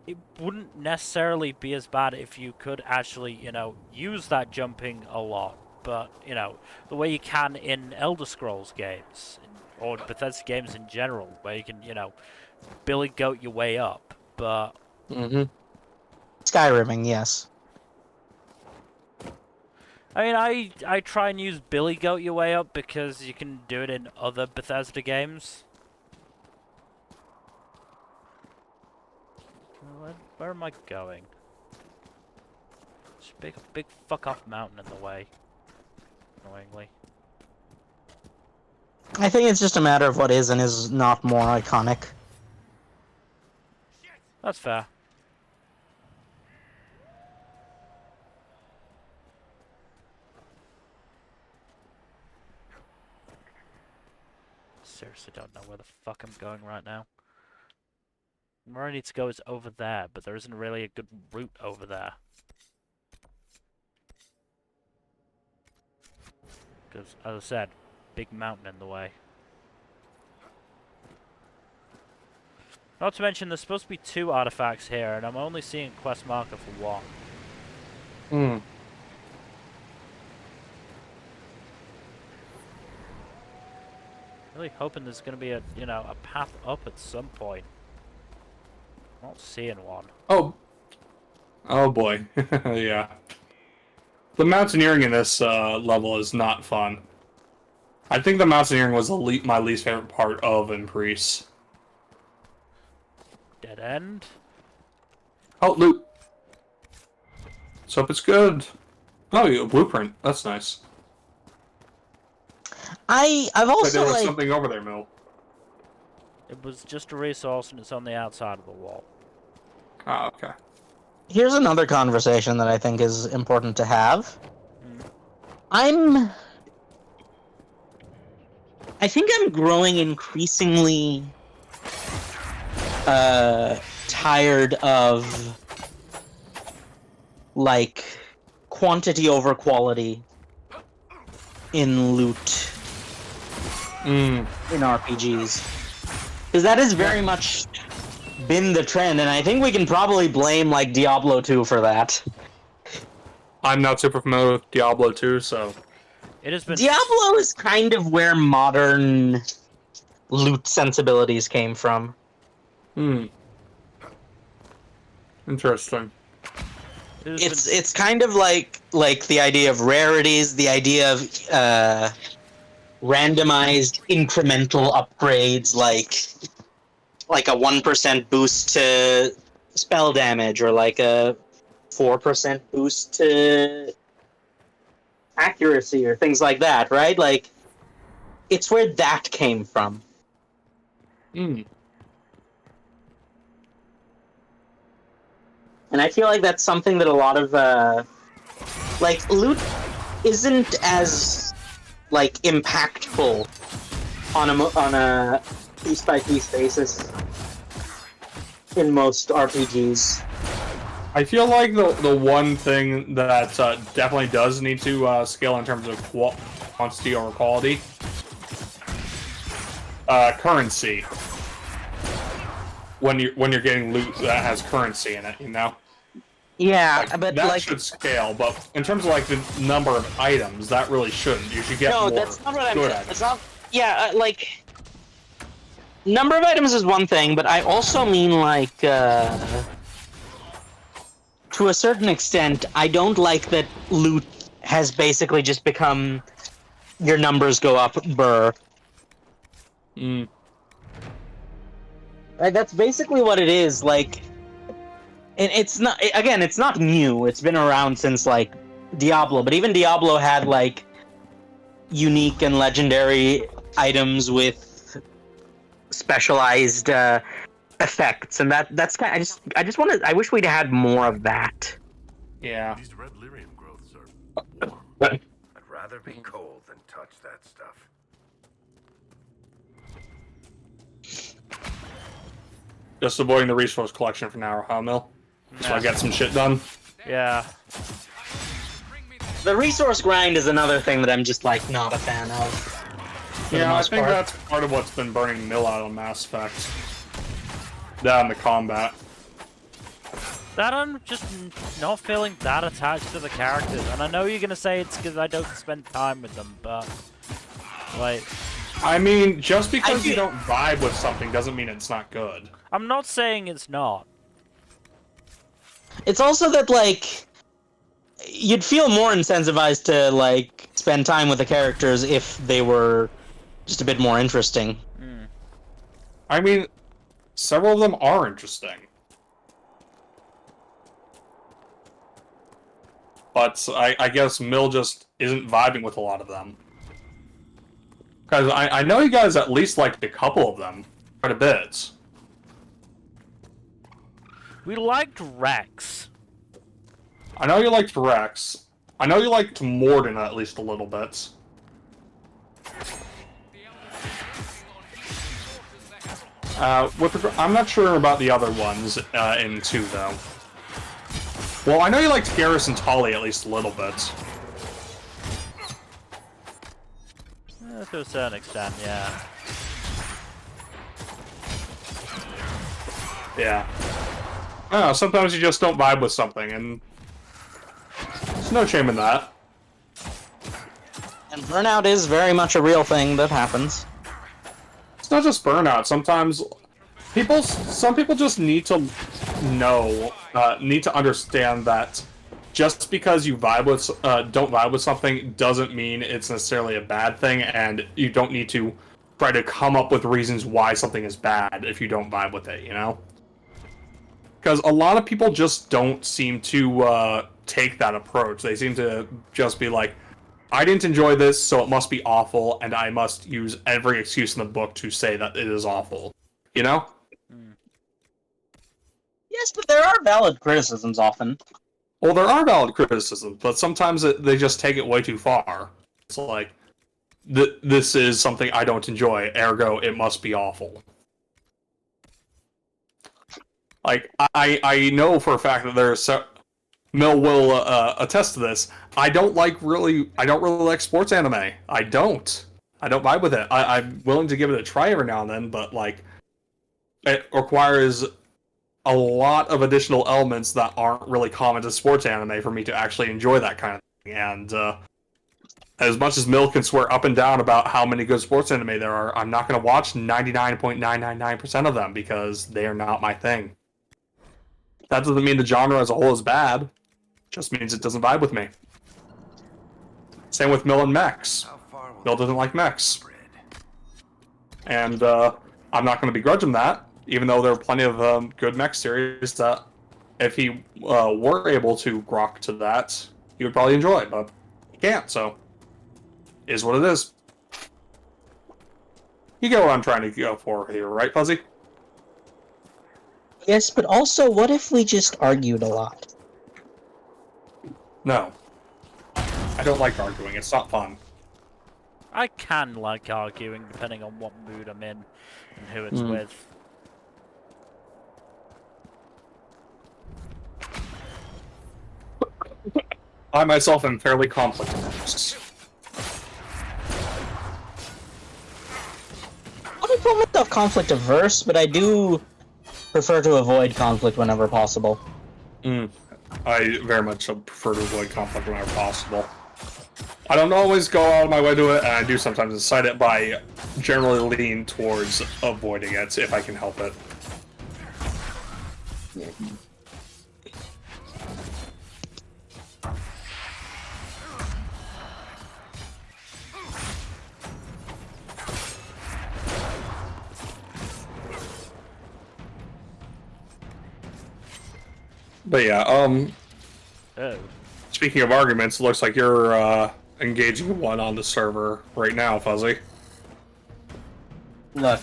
it wouldn't necessarily be as bad if you could actually, use that jumping a lot. But, the way you can in Elder Scrolls games, or Bethesda games in general, where you can, Billy Goat your way up. But Mm-hmm. Skyrimming, yes. I mean, I try and use Billy Goat your way up because you can do it in other Bethesda games. Where am I going? There's a big fuck off mountain in the way. Annoyingly. I think it's just a matter of what is and is not more iconic. That's fair. Seriously don't know where the fuck I'm going right now. Where I need to go is over there, but there isn't really a good route over there. Because, as I said, big mountain in the way. Not to mention, there's supposed to be 2 artifacts here, and I'm only seeing a quest marker for 1. Hmm. Really hoping there's going to be a, you know, a path up at some point. I'm not seeing one. Oh. Oh boy. Yeah. The mountaineering in this level is not fun. I think the mountaineering was my least favorite part of Increase. Dead end. Oh, loot. Let's hope it's good. Oh, a blueprint. That's nice. I've But also there was like something over there, Mill. It was just a resource and it's on the outside of the wall. Ah, okay. here's another conversation that I think is important to have. I think I'm growing increasingly tired of like quantity over quality in loot in RPGs, because that has very much been the trend, and I think we can probably blame like Diablo 2 for that. I'm not super familiar with Diablo 2, so... It has been... Diablo is kind of where modern loot sensibilities came from. Interesting. It's kind of like the idea of rarities, the idea of randomized incremental upgrades, like a 1% boost to spell damage, or like a 4% boost to accuracy, or things like that, right? Like, it's where that came from. And I feel like that's something that a lot of like loot isn't as like impactful on a piece by piece basis in most RPGs. I feel like the one thing that definitely does need to scale in terms of quantity over quality, currency. When you're getting loot that has currency in it, you know. Yeah, like, but that like should scale, but in terms of like the number of items, that really shouldn't. You should get more. No, that's not what I'm good saying. items. It's not. Yeah, like number of items is one thing, but I also mean like to a certain extent, I don't like that loot has basically just become your numbers go up, burr. Right, that's basically what it is. Like, and it's not. Again, it's not new. It's been around since like Diablo, but even Diablo had like unique and legendary items with specialized effects, and that's kind of, I just want to. I wish we'd had more of that. Yeah. These red lyrium growths are warm. I'd rather be cold than touch that stuff. Just avoiding the resource collection for now, huh, Mill? So I get some shit done. Yeah. The resource grind is another thing that I'm just like not a fan of. Yeah, I think that's part of what's been burning Mill out on Mass Effect. That and the combat. That I'm just not feeling that attached to the characters, and I know you're gonna say it's because I don't spend time with them, but like, I mean, just because you don't vibe with something doesn't mean it's not good. I'm not saying it's not. It's also that like you'd feel more incentivized to like spend time with the characters if they were just a bit more interesting. I mean, several of them are interesting. But I guess Mill just isn't vibing with a lot of them. Because I know you guys at least liked a couple of them. Quite a bit. We liked Rex. I know you liked Rex. I know you liked Morden at least a little bit. I'm not sure about the other ones in 2, though. Well, I know you liked Garrus and Tali at least a little bit. To a certain extent, yeah. Yeah. I don't know, sometimes you just don't vibe with something, and there's no shame in that. And burnout is very much a real thing that happens. It's not just burnout. Sometimes some people just need to know, need to understand that just because you don't vibe with something doesn't mean it's necessarily a bad thing, and you don't need to try to come up with reasons why something is bad if you don't vibe with it, you know? Because a lot of people just don't seem to take that approach. They seem to just be like, I didn't enjoy this, so it must be awful, and I must use every excuse in the book to say that it is awful. You know? Yes, but there are valid criticisms often. Well, there are valid criticisms, but sometimes they just take it way too far. It's like, this is something I don't enjoy, ergo it must be awful. Like, I know for a fact that there's Mill will attest to this. I don't really like sports anime. I don't vibe with it. I'm willing to give it a try every now and then, but like, it requires a lot of additional elements that aren't really common to sports anime for me to actually enjoy that kind of thing. And as much as Mill can swear up and down about how many good sports anime there are, I'm not going to watch 99.999% of them because they are not my thing. That doesn't mean the genre as a whole is bad. It just means it doesn't vibe with me. Same with Mill and mechs. Mill doesn't like mechs. And I'm not going to begrudge him that, even though there are plenty of good mech series that, if he were able to grok to that, he would probably enjoy, but he can't, so is what it is. You get what I'm trying to go for here, right, Fuzzy? Yes, but also, what if we just argued a lot? No. I don't like arguing, it's not fun. I can like arguing depending on what mood I'm in and who it's with. I myself am fairly conflict averse. I wouldn't call myself conflict averse, but I do prefer to avoid conflict whenever possible. I very much prefer to avoid conflict whenever possible. I don't always go out of my way to do it, and I do sometimes incite it by generally leaning towards avoiding it if I can help it. But yeah, Oh. speaking of arguments, it looks like you're engaging one on the server right now, Fuzzy. Look.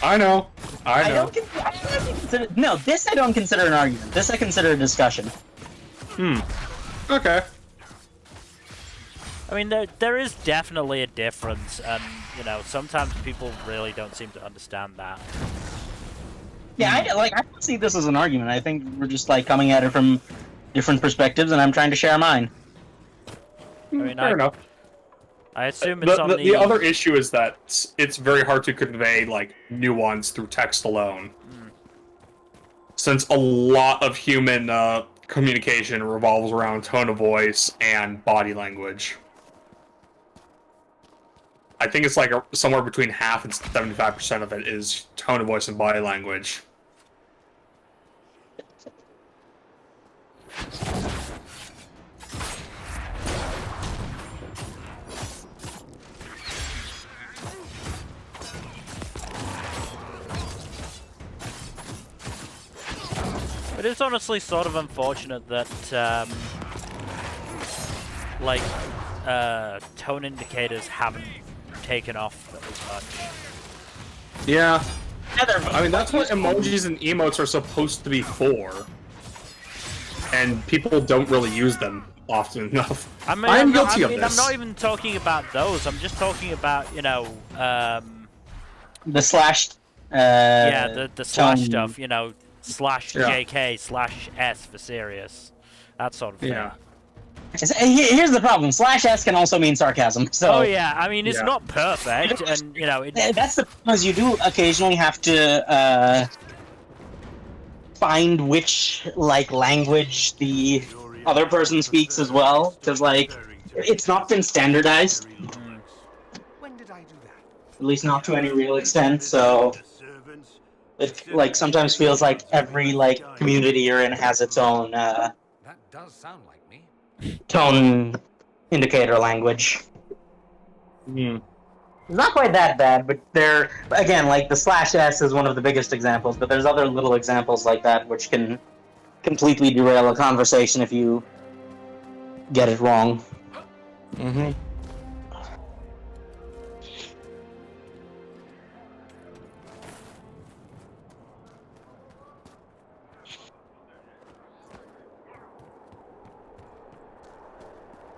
I know. I know. No, this I don't consider an argument. This I consider a discussion. Okay. I mean, there is definitely a difference, and, you know, sometimes people really don't seem to understand that. Yeah, I don't see this as an argument. I think we're just, like, coming at it from different perspectives, and I'm trying to share mine. I mean, Fair enough. I assume it's on the other issue is that it's very hard to convey, like, nuance through text alone. Since a lot of human communication revolves around tone of voice and body language. I think it's like somewhere between half and 75% of it is tone of voice and body language. It is honestly sort of unfortunate that, tone indicators haven't taken off as much. Yeah. I mean, that's what emojis and emotes are supposed to be for. And people don't really use them often enough. I mean, I'm guilty of this. I'm not even talking about those. I'm just talking about, you know, The slash Yeah, the slash tone. stuff, you know, slash Yeah. JK slash S for serious. That sort of thing. Yeah. Here's the problem. /S can also mean sarcasm. So Oh yeah, I mean it's Yeah. not perfect, and you know, that's the problem. Is you do occasionally have to find which like language the other person speaks as well, because like it's not been standardized. When did I do that? At least not to any real extent. So it like sometimes feels like every like community you're in has its own That does sound like me. tone indicator language. Mm. It's not quite that bad, but they're, again, like the /S is one of the biggest examples, but there's other little examples like that which can completely derail a conversation if you get it wrong. Mm-hmm.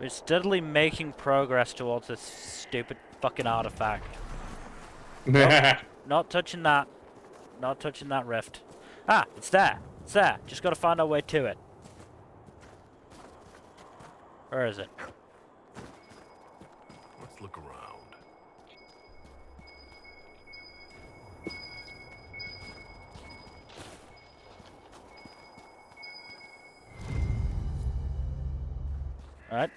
we're steadily making progress towards this stupid fucking artifact. Not touching that. Not touching that rift. Ah, it's there. It's there. Just gotta find our way to it. Where is it? Let's look around. Alright.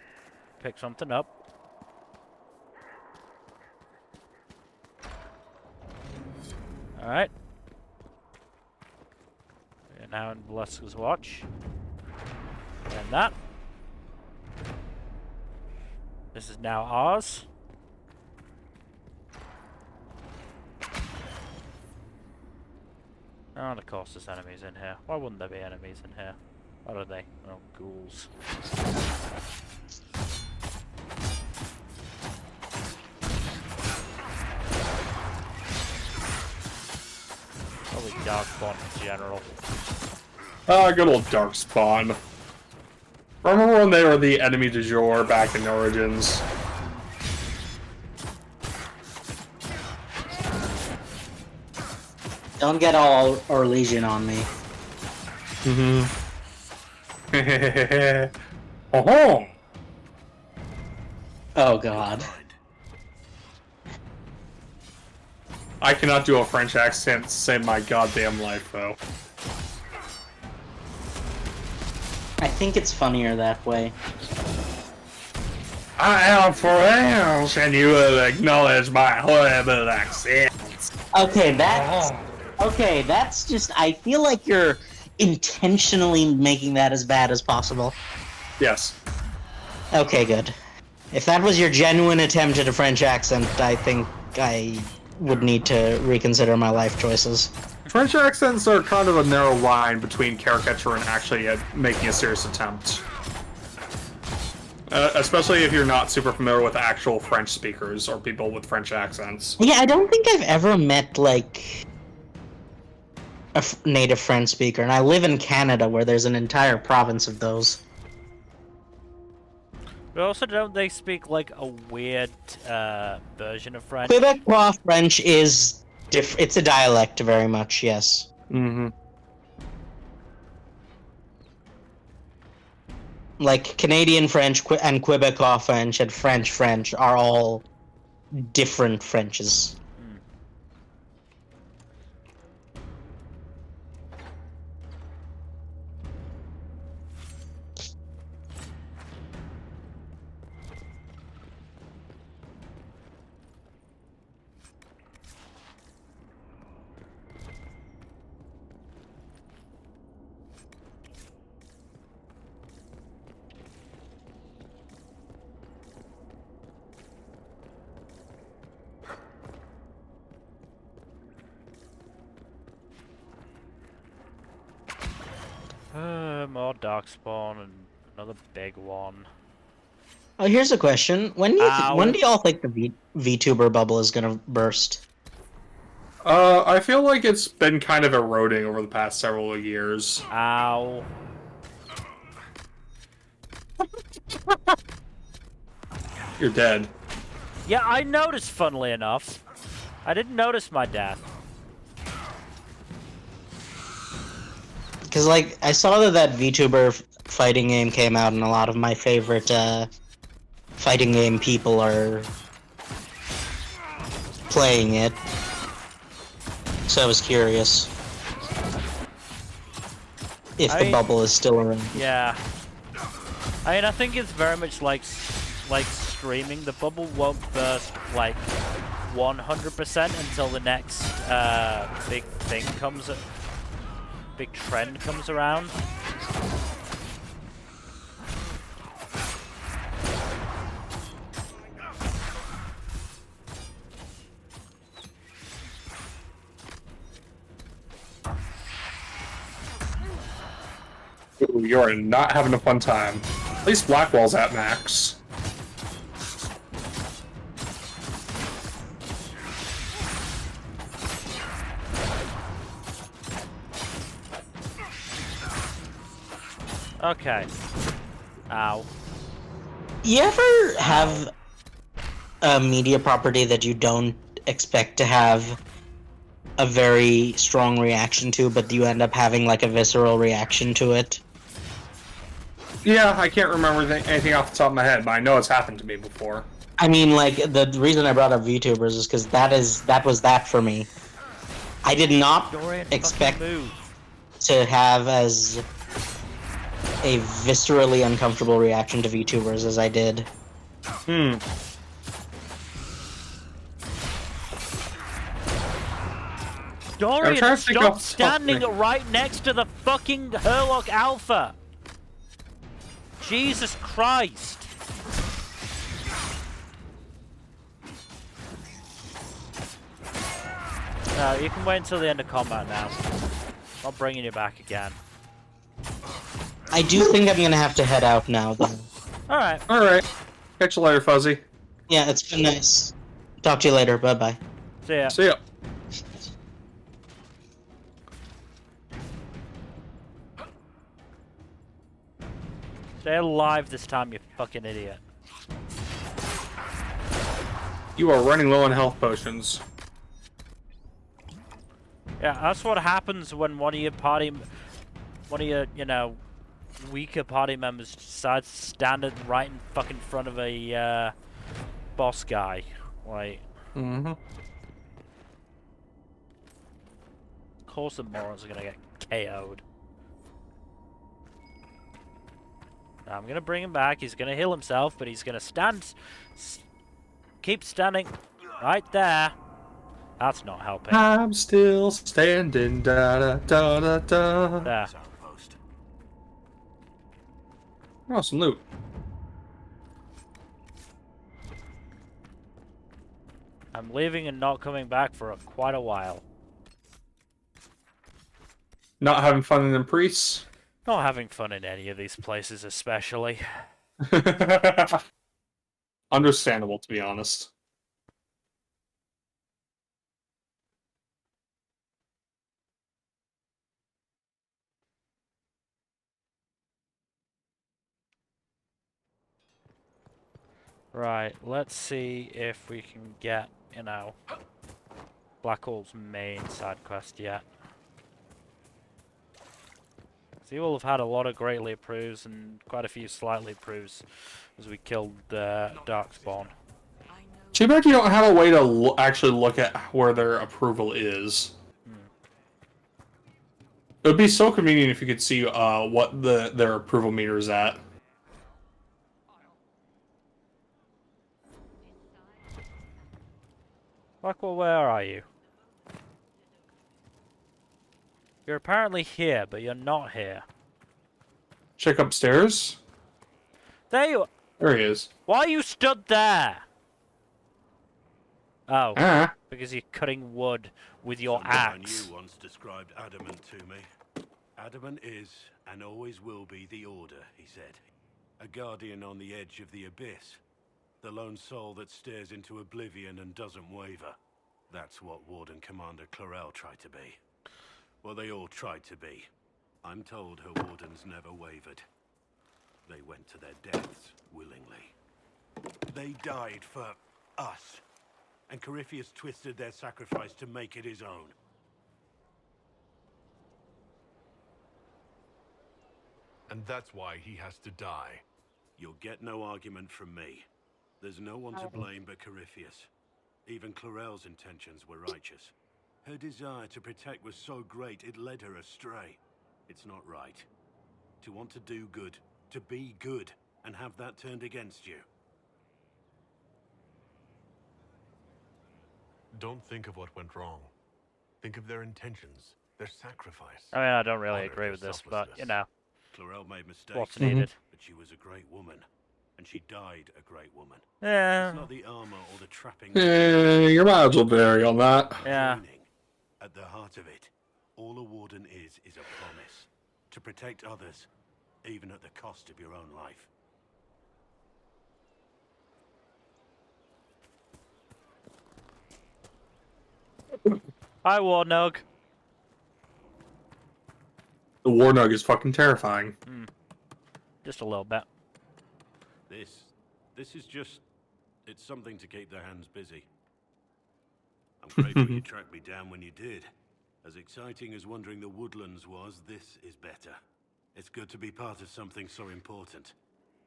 Pick something up. Alright. We're now in Velasquez's watch. And that. This is now ours. Oh, and of course there's enemies in here. Why wouldn't there be enemies in here? What are they? Oh, ghouls. Probably Darkspawn in general. Ah, good old Darkspawn. Remember when they were the enemy du jour back in Origins? Don't get all Orlesian on me. Oh. Oh god. I cannot do a French accent to save my goddamn life, though. I think it's funnier that way. I am French, and you will acknowledge my horrible accent. Okay, that's just, I feel like you're intentionally making that as bad as possible. Yes. Okay, good. If that was your genuine attempt at a French accent, I think I would need to reconsider my life choices. French accents are kind of a narrow line between caricature and actually making a serious attempt. Especially if you're not super familiar with actual French speakers or people with French accents. Yeah, I don't think I've ever met, like, a native French speaker, and I live in Canada where there's an entire province of those. But also, don't they speak like a weird version of French? Quebecois French is it's a dialect very much, yes. Mm-hmm. Like Canadian French and Quebecois French and French are all different Frenches. More Darkspawn and another big one. Oh, here's a question: when do y'all think the VTuber bubble is gonna burst? I feel like it's been kind of eroding over the past several years. Ow. You're dead. Yeah, I noticed, funnily enough. I didn't notice my death. Because, like, I saw that VTuber fighting game came out, and a lot of my favorite fighting game people are playing it. So I was curious if the bubble is still around. Yeah. I mean, I think it's very much like streaming. The bubble won't burst like 100% until the next big thing comes, big trend comes around. Ooh, you're not having a fun time. At least Blackwell's at max. Okay. Ow. You ever have a media property that you don't expect to have a very strong reaction to, but you end up having like a visceral reaction to it? Yeah, I can't remember anything off the top of my head, but I know it's happened to me before. I mean, like, the reason I brought up VTubers is because that was that for me. I did not expect to have as a viscerally uncomfortable reaction to VTubers as I did. Dorian, stop standing right next to the fucking Herlock Alpha! Jesus Christ! No, you can wait until the end of combat now. I'm bringing you back again. I do think I'm gonna have to head out now, though. Alright. Alright. Catch you later, Fuzzy. Yeah, it's been nice. Talk to you later. Bye-bye. See ya. See ya. Stay alive this time, you fucking idiot. You are running low on health potions. Yeah, that's what happens when one of your, you know, weaker party members decides to stand right in fucking front of a boss guy. Like, of course the morons are gonna get KO'd. Now I'm gonna bring him back. He's gonna heal himself, but he's gonna keep standing right there. That's not helping. I'm still standing. Da da da da da. There. Oh, some loot. I'm leaving and not coming back for quite a while. Not having fun in the priests? Not having fun in any of these places, especially. Understandable, to be honest. Right, let's see if we can get, you know, Blackwell's main side quest yet. So you will have had a lot of greatly approves and quite a few slightly approves as we killed Darkspawn. Too bad you don't have a way to actually look at where their approval is. It would be so convenient if you could see what their approval meter is at. Blackwell, where are you? You're apparently here, but you're not here. Check upstairs. There you are. There he is. Why are you stood there? Oh, Ah. because you're cutting wood with your Someone axe. I knew once described adamant to me. Adamant is, and always will be, the Order, he said. A guardian on the edge of the abyss. The lone soul that stares into oblivion and doesn't waver. That's what Warden Commander Clarel tried to be. Well, they all tried to be. I'm told her wardens never wavered. They went to their deaths willingly. They died for us. And Corypheus twisted their sacrifice to make it his own. and that's why he has to die. You'll get no argument from me. There's no one to blame but Corypheus. Even Clorel's intentions were righteous. Her desire to protect was so great it led her astray. It's not right. To want to do good, to be good, and have that turned against you. Don't think of what went wrong. Think of their intentions, their sacrifice. I mean, I don't really Honor agree their with this, but, you selflessness. know, Clorel made mistakes, what's needed. but she was a great woman. And she died a great woman. Yeah. It's not the armor or the trappings. Your miles will vary on that. Yeah. Joining. At the heart of it, all a warden is a promise. To protect others, even at the cost of your own life. Hi, Warnog. The Warnog is fucking terrifying. Just a little bit. This is just... It's something to keep their hands busy. I'm grateful you tracked me down when you did. As exciting as wandering the woodlands was, this is better. It's good to be part of something so important.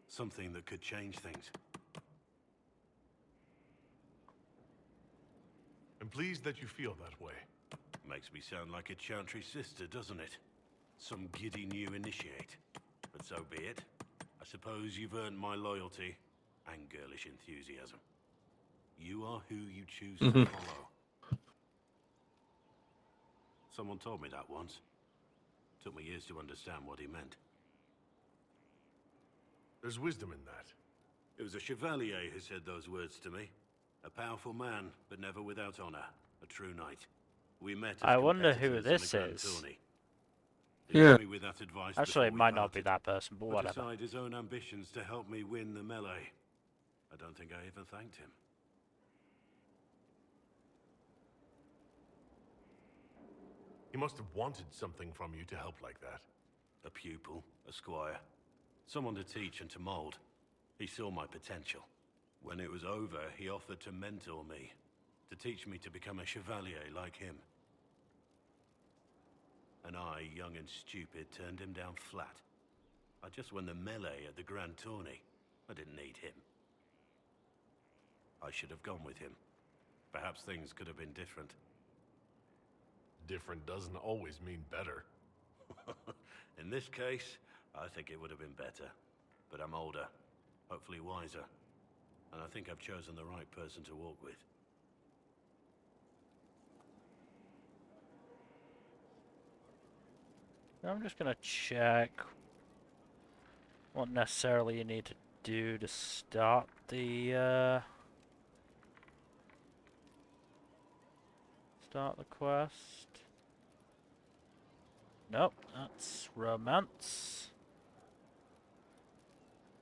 Something that could change things. I'm pleased that you feel that way. Makes me sound like a Chantry sister, doesn't it? Some giddy new initiate. But so be it. I suppose you've earned my loyalty and girlish enthusiasm. You are who you choose to follow. Someone told me that once. Took me years to understand what he meant. There's wisdom in that. It was a chevalier who said those words to me. A powerful man, but never without honor. A true knight. We met as I wonder who competitors in this the Grand is. Tourney. He Yeah. left me with that advice Actually, it before we might not be parted. that person, but Put whatever. aside his own ambitions to help me win the melee. I don't think I even thanked him. He must have wanted something from you to help like that. A pupil, a squire. Someone to teach and to mold. He saw my potential. When it was over, he offered to mentor me. To teach me to become a chevalier like him. And I, young and stupid, turned him down flat. I just won the melee at the Grand Tourney. I didn't need him. I should have gone with him. Perhaps things could have been different. Different doesn't always mean better. In this case, I think it would have been better. But I'm older, hopefully wiser. And I think I've chosen the right person to walk with. I'm just gonna check what necessarily you need to do to start the quest. Nope, that's romance.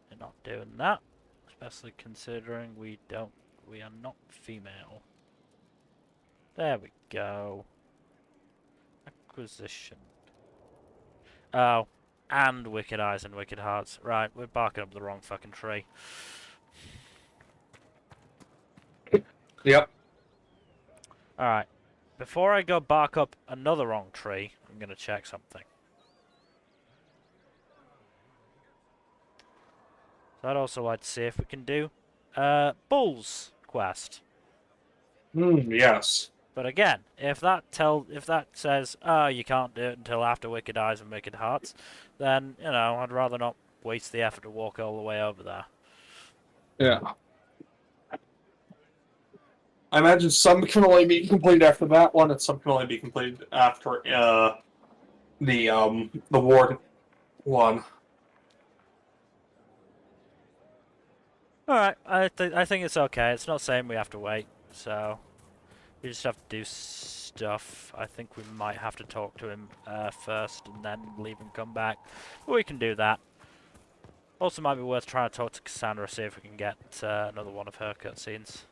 You're not doing that, especially considering we are not female. There we go. Acquisition. Oh, and Wicked Eyes and Wicked Hearts. Right, we're barking up the wrong fucking tree. Yep. Alright, before I go bark up another wrong tree, I'm going to check something. So I'd also like to see if we can do Bull's quest. Yes. But again, if that says, oh, you can't do it until after Wicked Eyes and Wicked Hearts, then, you know, I'd rather not waste the effort to walk all the way over there. Yeah. I imagine some can only be completed after that one, and some can only be completed after the ward one. Alright, I think it's okay. It's not saying we have to wait, so we just have to do stuff. I think we might have to talk to him first and then leave and come back. But we can do that. Also might be worth trying to talk to Cassandra, see if we can get another one of her cutscenes.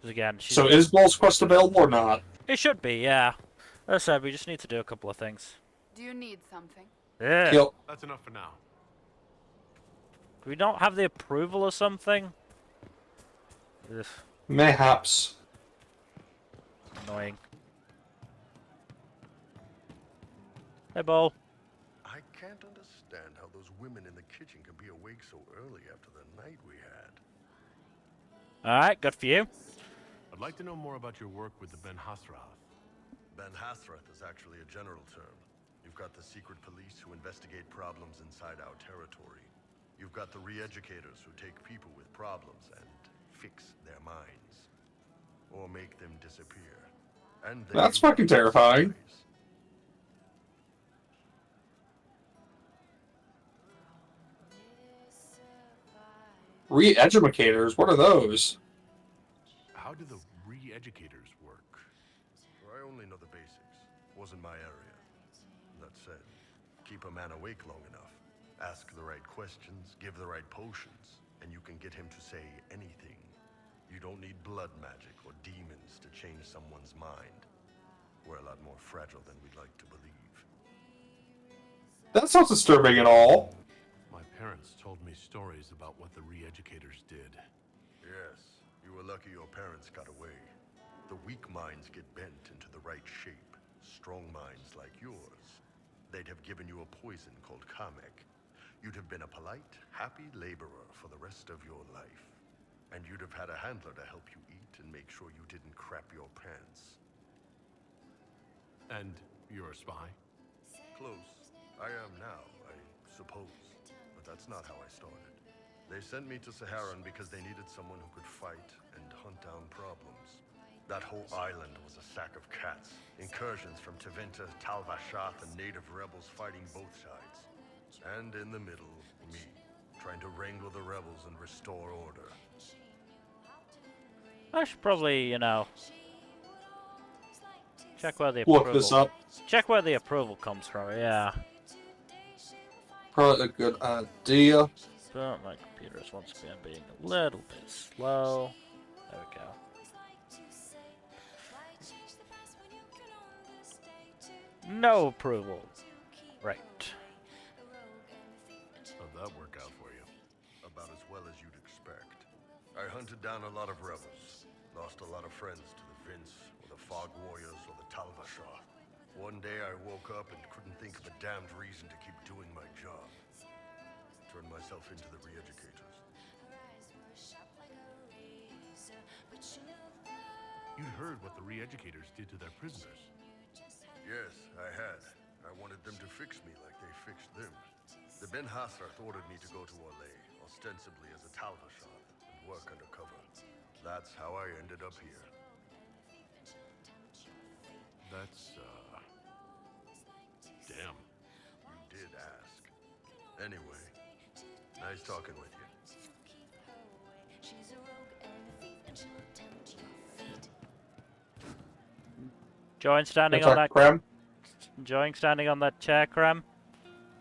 Again, So is Bull's quest available or not? It should be, yeah. As I said, we just need to do a couple of things. Do you need something? Yeah. Yep. That's enough for now. Do we not have the approval or something? Ugh. Mayhaps. annoying. Hey, Bull. I can't understand how those women in the kitchen can be awake so early after the night we had. Alright, good for you. I'd like to know more about your work with the Ben Hasrath. Ben Hasrath is actually a general term. You've got the secret police who investigate problems inside our territory. You've got the re-educators who take people with problems and fix their minds. Or make them disappear. And That's fucking terrifying. Re-educators? What are those? How do the re-educators work? I only know the basics. Wasn't my area. That said, keep a man awake long enough. Ask the right questions, give the right potions, and you can get him to say anything. You don't need blood magic or demons to change someone's mind. We're a lot more fragile than we'd like to believe. That sounds disturbing and all. My parents told me stories about what the re-educators did. Yes, you were lucky your parents got away. The weak minds get bent into the right shape. Strong minds like yours, they'd have given you a poison called Kamek. You'd have been a polite, happy laborer for the rest of your life. And you'd have had a handler to help you eat and make sure you didn't crap your pants. And you're a spy? Close. I am now, I suppose. But that's not how I started. They sent me to Saharan because they needed someone who could fight and hunt down problems. That whole island was a sack of cats. Incursions from Tevinter, Tal Vashath, and native rebels fighting both sides. And in the middle, me, trying to wrangle the rebels and restore order. I should probably, you know, check where the Look this up. Check where the approval comes from. Yeah. Probably a good idea. But my computer is once again being a little bit slow. There we go. No approval. Right. How'd that work out for you? About as well as you'd expect. I hunted down a lot of rebels. Lost a lot of friends to the Vince, or the Fog Warriors, or the Talvashah. One day I woke up and couldn't think of a damned reason to keep doing my job. Turned myself into the re-educators. You'd heard what the re-educators did to their prisoners. Yes, I had. I wanted them to fix me like they fixed them. The Ben Hasrath ordered me to go to Orlais, ostensibly as a Talvashah, and work undercover. That's how I ended up here. That's, damn. You did ask. Anyway, nice talking with you. Enjoying standing That's on our that. creme. Enjoying standing on that chair, Crem.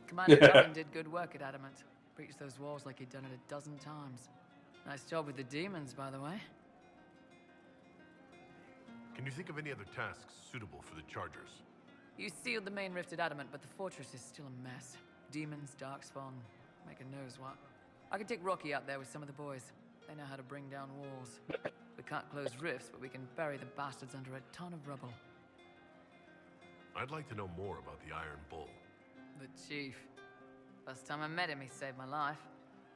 Commander Yeah. Cullen did good work at Adamant. Breached those walls like he'd done it a dozen times. Nice job with the demons, by the way. Can you think of any other tasks suitable for the Chargers? You sealed the main rift at Adamant, but the fortress is still a mess. Demons, Darkspawn, make a knows what. I could take Rocky out there with some of the boys. They know how to bring down walls. We can't close rifts, but we can bury the bastards under a ton of rubble. I'd like to know more about the Iron Bull. The chief. Last time I met him, he saved my life.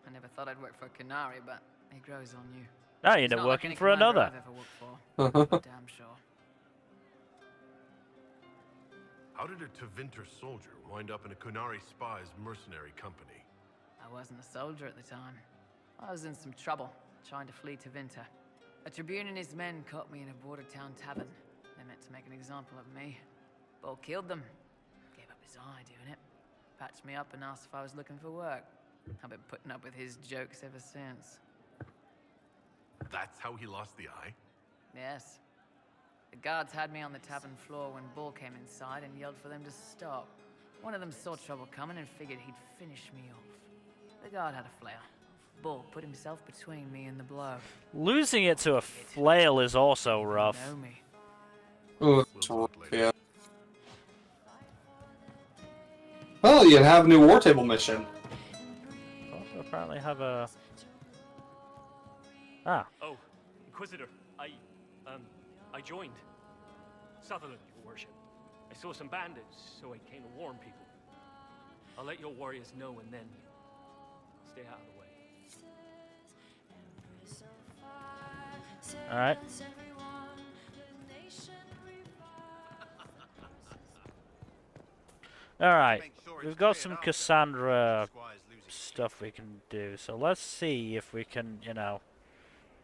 I never thought I'd work for a Canary, but he grows on you. Now you He's end up not like working any for commander another. I've ever worked for. Damn sure. How did a Tevinter soldier wind up in a Kunari spy's mercenary company? I wasn't a soldier at the time. I was in some trouble, trying to flee to Vinter. A Tribune and his men caught me in a border town tavern. They meant to make an example of me. Bull killed them. Gave up his eye doing it. Patched me up and asked if I was looking for work. I've been putting up with his jokes ever since. That's how he lost the eye? Yes. The guards had me on the tavern floor when Bull came inside and yelled for them to stop. One of them saw trouble coming and figured he'd finish me off. The guard had a flail. Bull put himself between me and the blow. Losing it to a flail is also rough. You know me. Oh, that's rough, yeah. Oh, you have a new war table mission. Also apparently have a... Ah. Oh, Inquisitor, I joined. Sutherland, your worship. I saw some bandits, so I came to warn people. I'll let your warriors know and then stay out of the way. Alright. Alright. We've got some Cassandra stuff we can do, so let's see if we can, you know,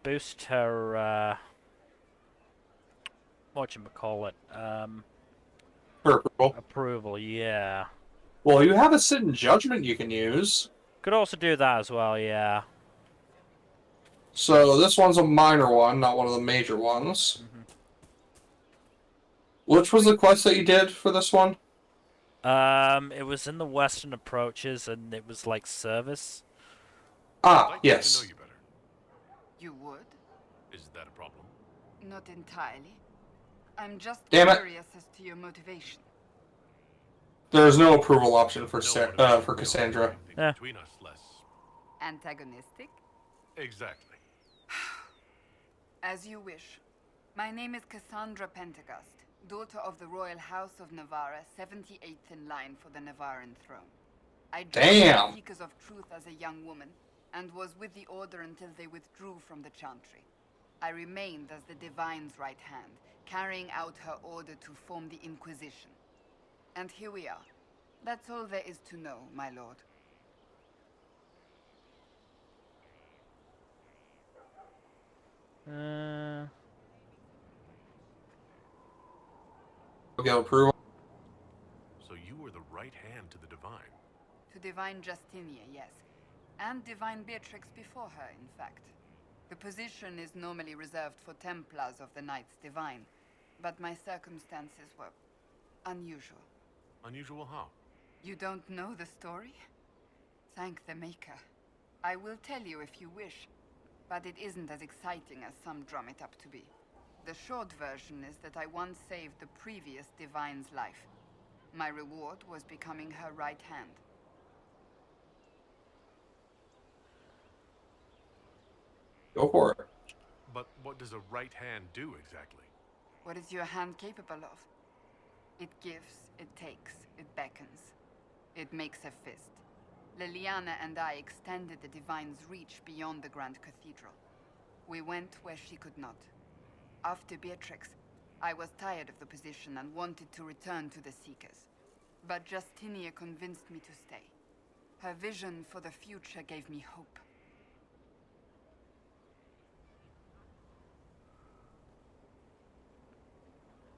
boost her, whatchamacallit, Approval. approval, yeah. Well, you have a sit in judgment you can use. Could also do that as well, yeah. So this one's a minor one, not one of the major ones. Which was the quest that you did for this one? It was in the western approaches, and it was like service. Ah, yes. To know you better. You would? Is that a problem? Not entirely. I'm just Damn it. curious as to your motivation. There's no approval option for Cassandra. Yeah. Between us, less. Antagonistic? Exactly. As you wish. My name is Cassandra Pentagast, daughter of the Royal House of Navarra, 78th in line for the Navarran throne. I joined the Seekers of Truth as a young woman, and was with the Order until they withdrew from the Chantry. I remained as the Divine's right hand, carrying out her order to form the Inquisition. And here we are. That's all there is to know, my lord. Okay, approval. So you were the right hand to the Divine. To Divine Justinia, yes. And Divine Beatrix before her, in fact. The position is normally reserved for Templars of the Knights Divine, but my circumstances were unusual. Unusual how? You don't know the story? Thank the Maker. I will tell you if you wish, but it isn't as exciting as some drum it up to be. The short version is that I once saved the previous Divine's life. My reward was becoming her right hand. Go for it. But what does a right hand do exactly? What is your hand capable of? It gives, it takes, it beckons. It makes a fist. Liliana and I extended the Divine's reach beyond the Grand Cathedral. We went where she could not. After Beatrix, I was tired of the position and wanted to return to the Seekers. But Justinia convinced me to stay. Her vision for the future gave me hope.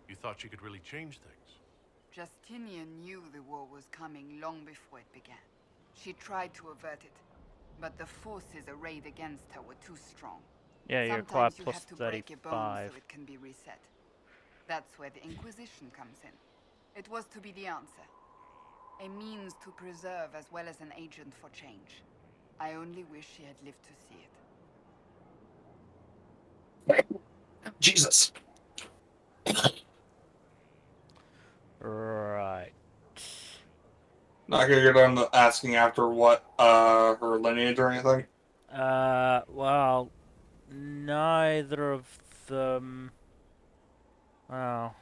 You thought she could really change things? Justinia knew the war was coming long before it began. She tried to avert it, but the forces arrayed against her were too strong. Yeah, you're Sometimes quite you plus have to break your bones 35. so it can be reset. That's where the Inquisition comes in. It was to be the answer. A means to preserve as well as an agent for change. I only wish she had lived to see it. Jesus. Right. Not gonna get on to asking after what her lineage or anything. Well, neither of them. Well,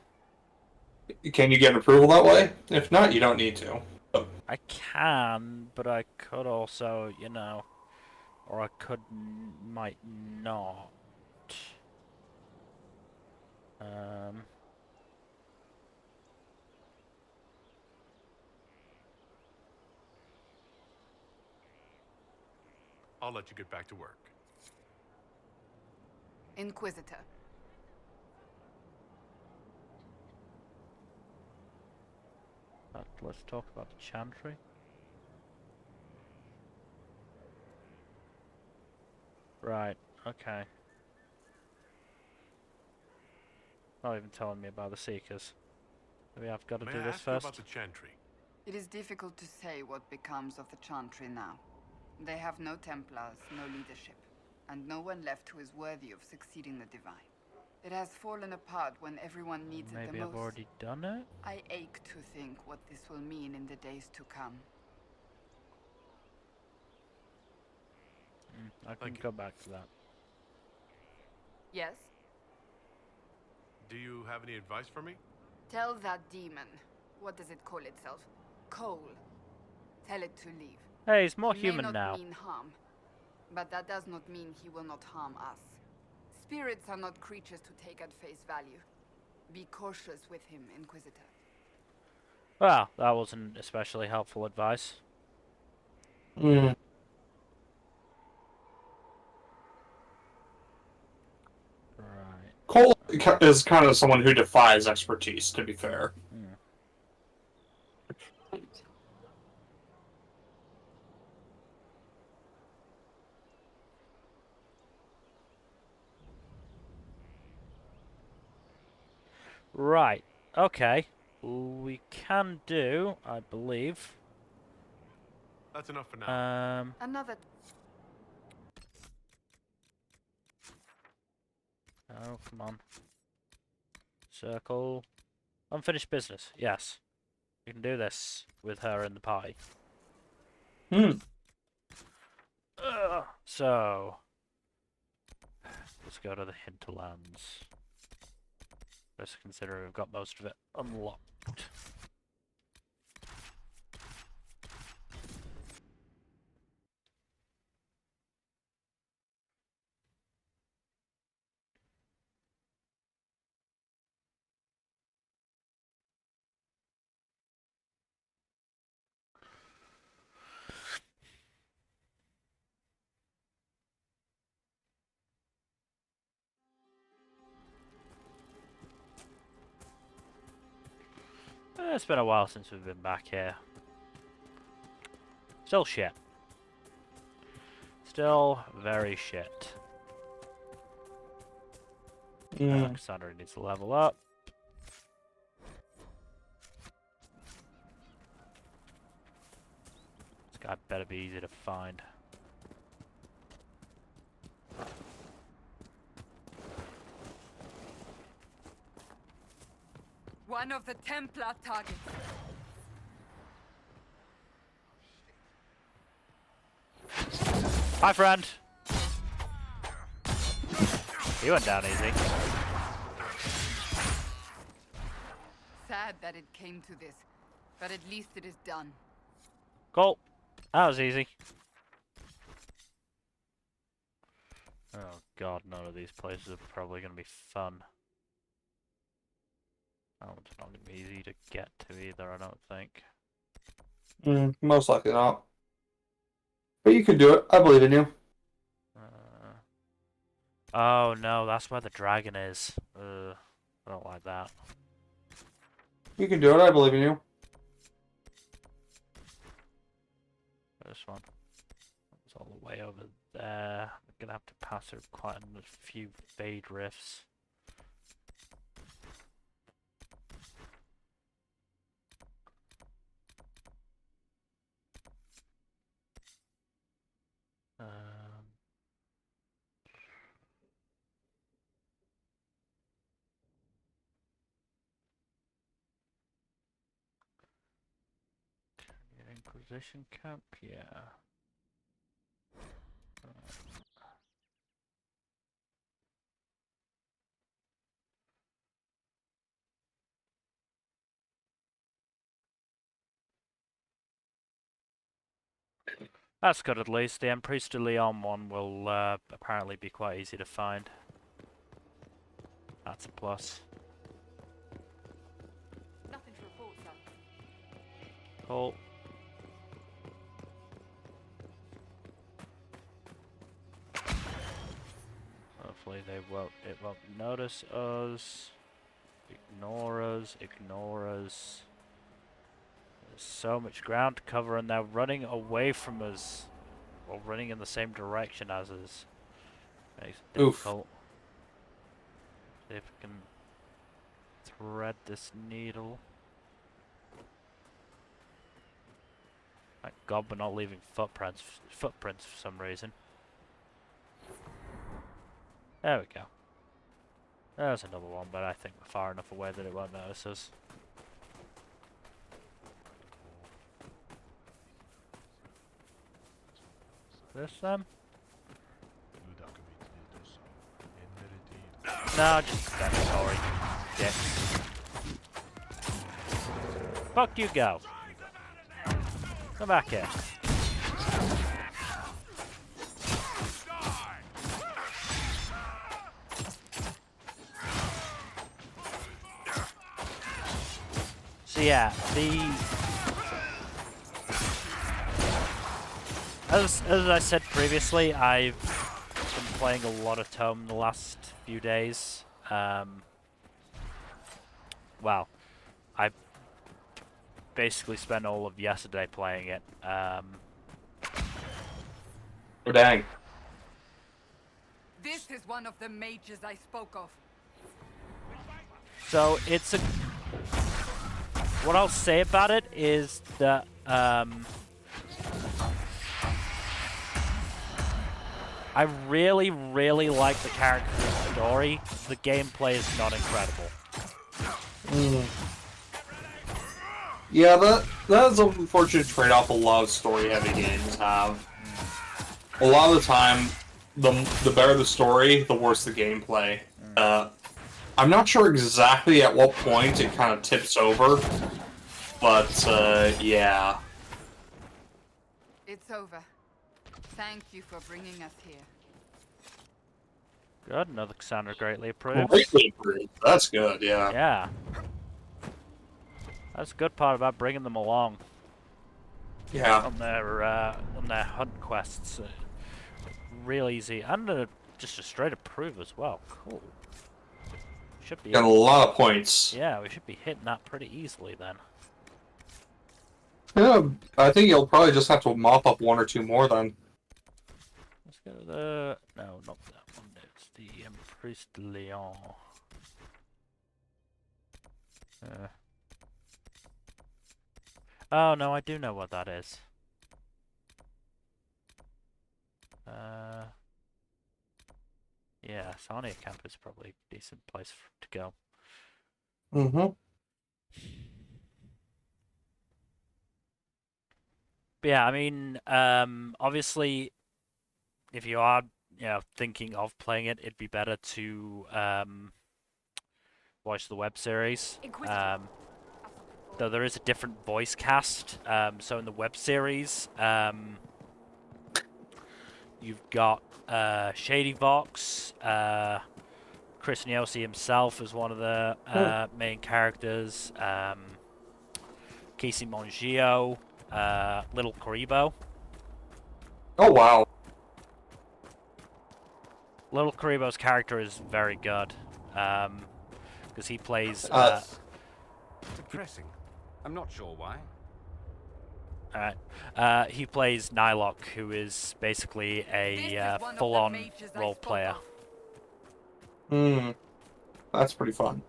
Can you get approval that way? If not, you don't need to. I can, but I could also, you know, or I could, might not. I'll let you get back to work. Inquisitor. But let's talk about the Chantry. Right, okay. Not even telling me about the Seekers. Maybe I've got to May do I this ask you first. about the Chantry? It is difficult to say what becomes of the Chantry now. They have no Templars, no leadership, and no one left who is worthy of succeeding the Divine. It has fallen apart when everyone needs it the Maybe most. I've already done it? I ache to think what this will mean in the days to come. I can go back to that. Yes? Do you have any advice for me? Tell that demon. What does it call itself? Cole. Tell it to leave. Hey, he's more He human may now. not mean harm, but that does not mean he will not harm us. Spirits are not creatures to take at face value. Be cautious with him, Inquisitor. Well, that wasn't especially helpful advice. Hmm. Right. Cole is kind of someone who defies expertise, to be fair. Right. Okay. We can do, I believe. That's enough for now. Another. Oh, come on. Circle. Unfinished business. Yes. We can do this with her in the party. So. Let's go to the hinterlands. Let's consider we've got most of it unlocked. It's been a while since we've been back here. Still shit. Still very shit. Alexander needs to level up. This guy better be easy to find. One of the Templar targets. Hi, friend. He went down easy. Sad that it came to this, but at least it is done. Cool. That was easy. Oh god, none of these places are probably going to be fun. That one's not going to be easy to get to either, I don't think. Most likely not. But you can do it. I believe in you. Oh no, that's where the dragon is. I don't like that. You can do it. I believe in you. This one. It's all the way over there. I'm going to have to pass through quite a few fade rifts. Inquisition camp, yeah. That's good at least. The Empress de Leon one will apparently be quite easy to find. That's a plus. Nothing to report, sir. Cool. Hopefully it won't notice us. Ignore us, ignore us. There's so much ground to cover and they're running away from us. Or running in the same direction as us. Makes it difficult. See if we can thread this needle. Thank God we're not leaving footprints for some reason. There we go. There's another one, but I think we're far enough away that it won't notice us. This them? No, just inventory. dicks. Fuck you, go. Come back here. So yeah, as I said previously, I've been playing a lot of Tome the last few days. Well, I basically spent all of yesterday playing it. Oh dang. This is one of the mages I spoke of. So it's a. What I'll say about it is that I really, really like the character story. The gameplay is not incredible. Yeah, that is an unfortunate trade-off a lot of story-heavy games have. A lot of the time, the better the story, the worse the gameplay. I'm not sure exactly at what point it kind of tips over, but yeah. It's over. Thank you for bringing us here. Good, another Cassandra greatly approved. Greatly approved. That's good, yeah. Yeah. That's the good part about bringing them along. Yeah. On their hunt quests. Real easy. And just a straight approve as well. Cool. Should be Got a lot of points. Yeah, we should be hitting that pretty easily then. Yeah, I think you'll probably just have to mop up one or two more then. Let's go to the... No, not that one. It's the Priest de Leon. Oh, no, I do know what that is. Yeah, Sarnia Camp is probably a decent place to go. Mm-hmm. But yeah, I mean, obviously, if you are, thinking of playing it, it'd be better to watch the web series. Though there is a different voice cast. So in the web series, you've got Shady Vox, Chris Niosi himself is one of the main characters. Casey Mongio, Little Karibo. Oh wow. Little Karibo's character is very good, because he plays. Depressing. I'm not sure why. Alright. He plays Nylok, who is basically a full-on role player. That's pretty fun.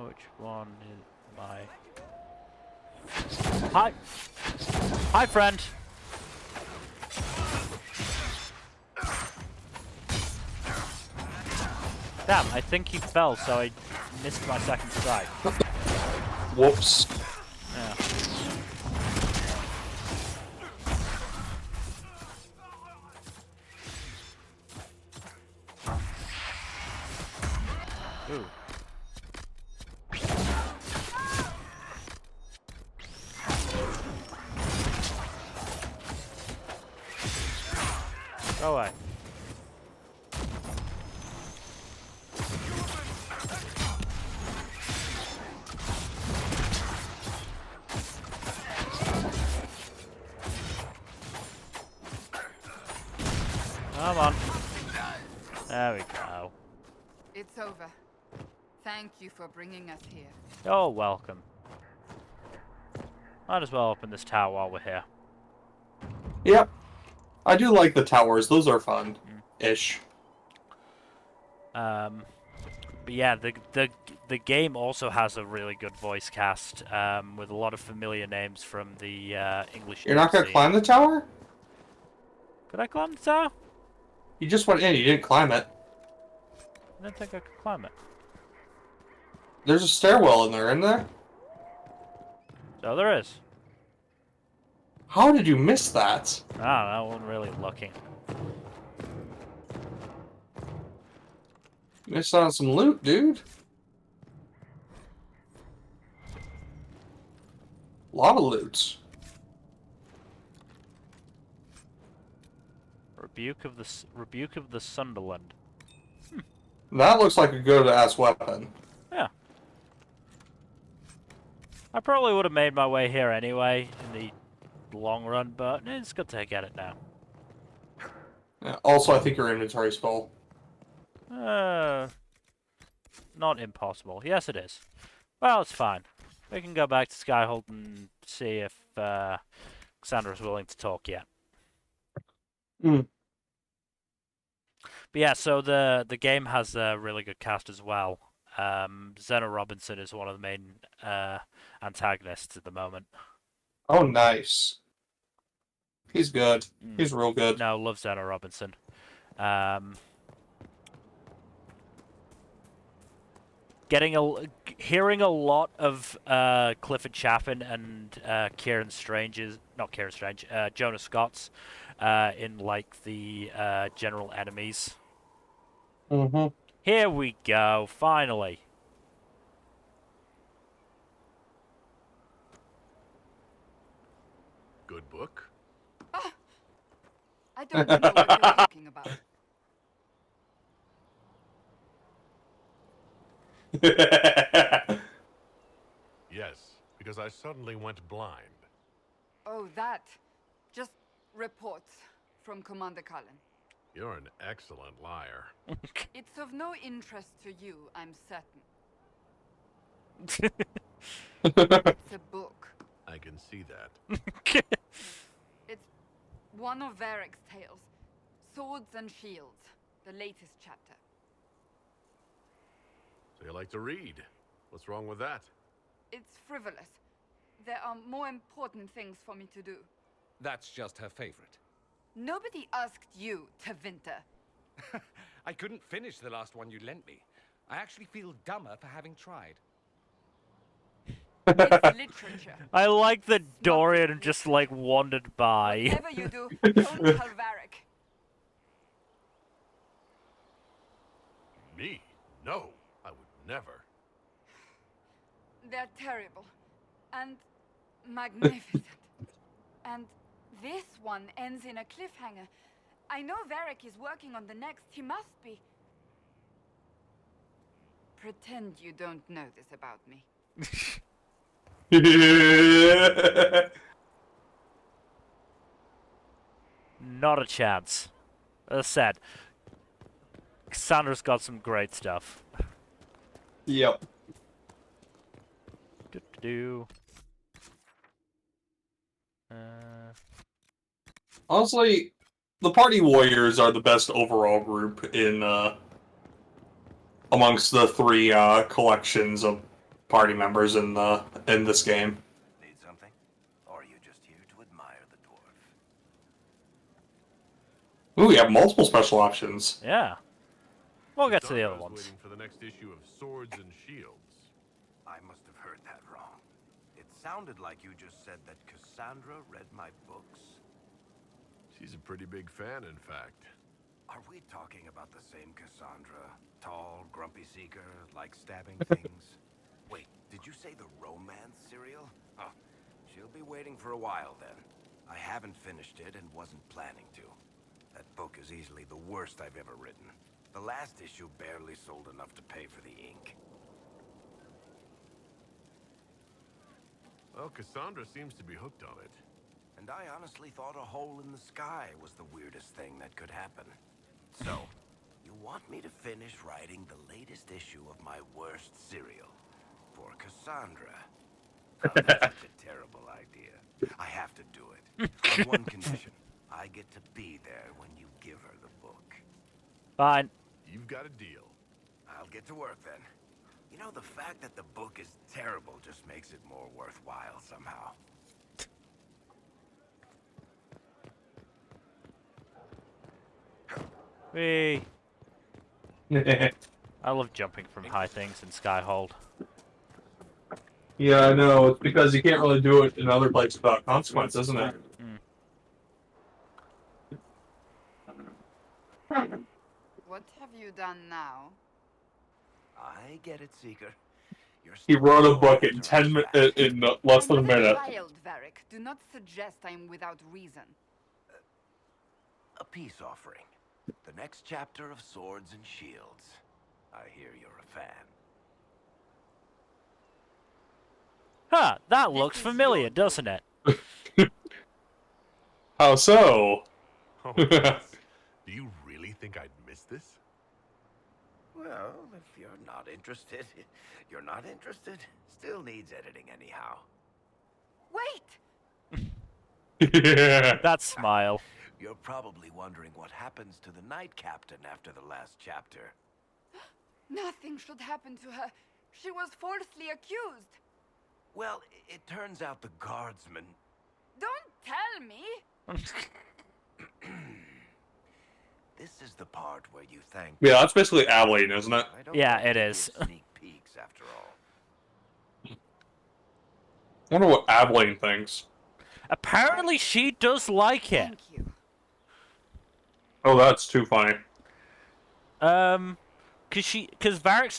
Which one is my... Hi! Hi, friend! Damn, I think he fell, so I missed my second strike. Whoops. Yeah. Ooh. Go away. Come on. There we go. It's over. Thank you for bringing us here. You're welcome. Might as well open this tower while we're here. Yep. I do like the towers. Those are fun-ish. But yeah, the game also has a really good voice cast, with a lot of familiar names from the English. You're not gonna climb the tower? Could I climb the tower? You just went in. You didn't climb it. I didn't think I could climb it. There's a stairwell in there, isn't there? So there is. How did you miss that? I don't know, I wasn't really looking. Missed out on some loot, dude. A lot of loot. Rebuke of the Sunderland. That looks like a good-ass weapon. Yeah. I probably would have made my way here anyway in the long run, but it's good to get it now. Yeah, also, I think your inventory's full. Not impossible. Yes, it is. Well, it's fine. We can go back to Skyhold and see if Cassandra's willing to talk yet. Mm. But yeah, so the game has a really good cast as well. Zeno Robinson is one of the main antagonists at the moment. Oh, nice. He's good. He's real good. No, love Zeno Robinson. Hearing a lot of Clifford Chaffin and Jonas Scott's in like the general enemies. Mm-hmm. Here we go, finally. Good book. Ah! I don't know what you're talking about. Yes, because I suddenly went blind. Oh, that. Just reports from Commander Cullen. You're an excellent liar. It's of no interest to you, I'm certain. It's a book. I can see that. It's one of Varric's tales. Swords and Shields. The latest chapter. So you like to read. What's wrong with that? It's frivolous. There are more important things for me to do. That's just her favorite. Nobody asked you, Tevinter. I couldn't finish the last one you lent me. I actually feel dumber for having tried. It's literature. I like that Dorian just like wandered by. Whatever you do, don't tell Varric. Me? No, I would never. They're terrible. And magnificent. And this one ends in a cliffhanger. I know Varric is working on the next. He must be. Pretend you don't know this about me. Not a chance. As I said, Cassandra's got some great stuff. Yep. Do. Honestly, the Party Warriors are the best overall group in amongst the three collections of party members in this game. Need something? Or are you just here to admire the dwarf? Ooh, we have multiple special options. Yeah. We'll get to the I other was ones. waiting for the next issue of Swords and Shields. I must have heard that wrong. It sounded like you just said that Cassandra read my books. She's a pretty big fan, in fact. Are we talking about the same Cassandra? Tall, grumpy seeker, like stabbing things? Wait, did you say the romance serial? Oh, she'll be waiting for a while then. I haven't finished it and wasn't planning to. That book is easily the worst I've ever written. The last issue barely sold enough to pay for the ink. Well, Cassandra seems to be hooked on it. And I honestly thought a hole in the sky was the weirdest thing that could happen. So, you want me to finish writing the latest issue of my worst serial for Cassandra? Oh, that's such a terrible idea. I have to do it. On one condition. I get to be there when you give her the book. Fine. You've got a deal. I'll get to work then. You know, the fact that the book is terrible just makes it more worthwhile somehow. Whee. I love jumping from high things in Skyhold. Yeah, I know. It's because you can't really do it in other places without consequence, isn't it? What have you done now? I get it, Seeker. You're He still wrote a going book after in us. in less than a I'm not minute. child, Varric. Do not suggest I am without reason. A peace offering. The next chapter of Swords and Shields. I hear you're a fan. Huh, that looks familiar, doesn't it? How so? Oh, yes. Do you really think I'd miss this? Well, if you're not interested, you're not interested. Still needs editing anyhow. Wait! Yeah. That smile. You're probably wondering what happens to the Knight Captain after the last chapter. Nothing should happen to her. She was falsely accused. Well, it turns out the guardsman... Don't tell me! This is the part where you thank... Yeah, that's basically Aveline, isn't it? Yeah, it is. Sneak peeks after all. I wonder what Aveline thinks. Apparently she does like it. Thank you. Oh, that's too funny. Because Varric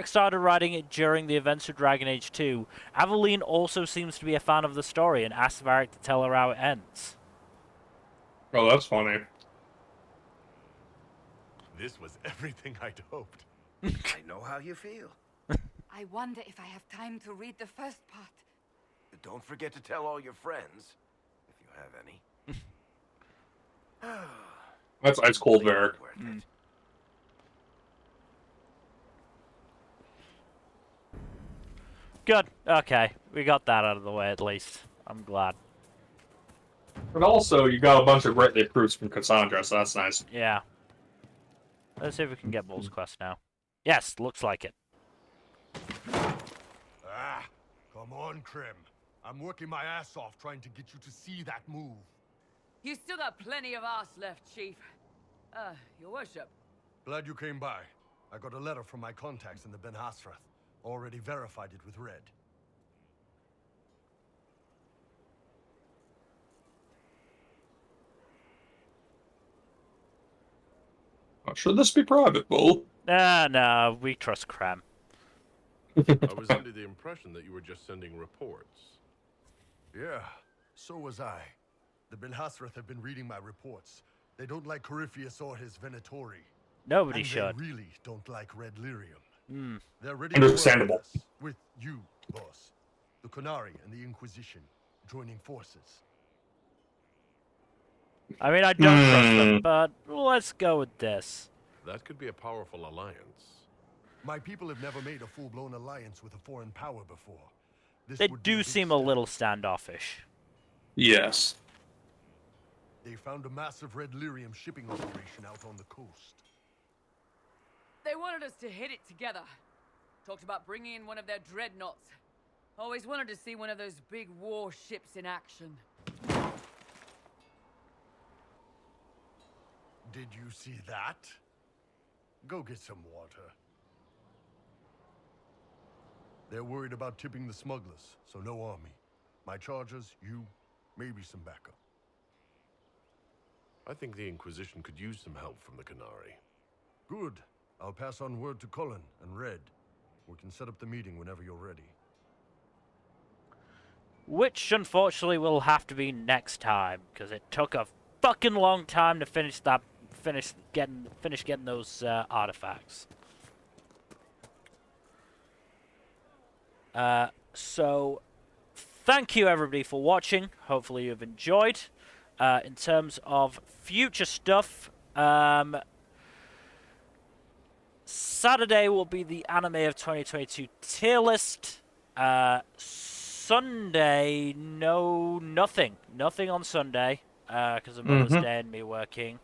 started writing it during the events of Dragon Age 2. Aveline also seems to be a fan of the story and asked Varric to tell her how it ends. Oh, that's funny. This was everything I'd hoped. I know how you feel. I wonder if I have time to read the first part. Don't forget to tell all your friends, if you have any. That's ice cold, Varric. Good. Okay. We got that out of the way at least. I'm glad. But also, you got a bunch of great recruits from Cassandra, so that's nice. Yeah. Let's see if we can get Bull's Quest now. Yes, looks like it. Ah, come on, Krim. I'm working my ass off trying to get you to see that move. You still got plenty of arse left, Chief. Your worship. Glad you came by. I got a letter from my contacts in the Ben Hasrath. Already verified it with Red. Should this be private, Bull? No, we trust Cram. I was under the impression that you were just sending reports. Yeah, so was I. The Ben Hasrath have been reading my reports. They don't like Corypheus or his Venatori. Nobody and should. They really don't like Red Lyrium. Hmm. They're ready Understandable. to work with us, with you, boss. The Qunari and the Inquisition joining forces. I mean, I don't trust them, but let's go with this. That could be a powerful alliance. My people have never made a full-blown alliance with a foreign power before. This They would be do big seem a step. little standoffish. Yes. They found a massive Red Lyrium shipping operation out on the coast. They wanted us to hit it together. Talked about bringing in one of their dreadnoughts. Always wanted to see one of those big warships in action. Did you see that? Go get some water. They're worried about tipping the smugglers, so no army. My chargers, you, maybe some backup. I think the Inquisition could use some help from the Qunari. Good. I'll pass on word to Cullen and Red. We can set up the meeting whenever you're ready. Which, unfortunately, will have to be next time, because it took a fucking long time to finish getting those artifacts. So, thank you everybody for watching. Hopefully you've enjoyed. In terms of future stuff, Saturday will be the Anime of 2022 tier list. Sunday, nothing on Sunday, because of Mother's Day and me working.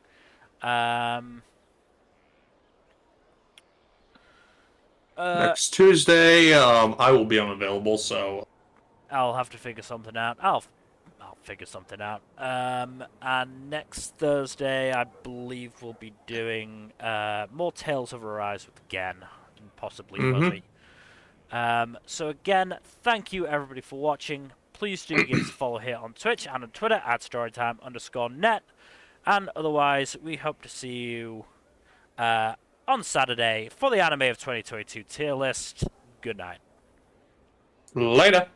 Next Tuesday, I will be unavailable, so I'll have to figure something out. I'll figure something out. And next Thursday, I believe we'll be doing more Tales of Arise with Gen, and possibly Fuzzy. So again, thank you everybody for watching. Please do give us a follow here on Twitch and on Twitter at storytime_net. And otherwise, we hope to see you on Saturday for the Anime of 2022 tier list. Good night. Later.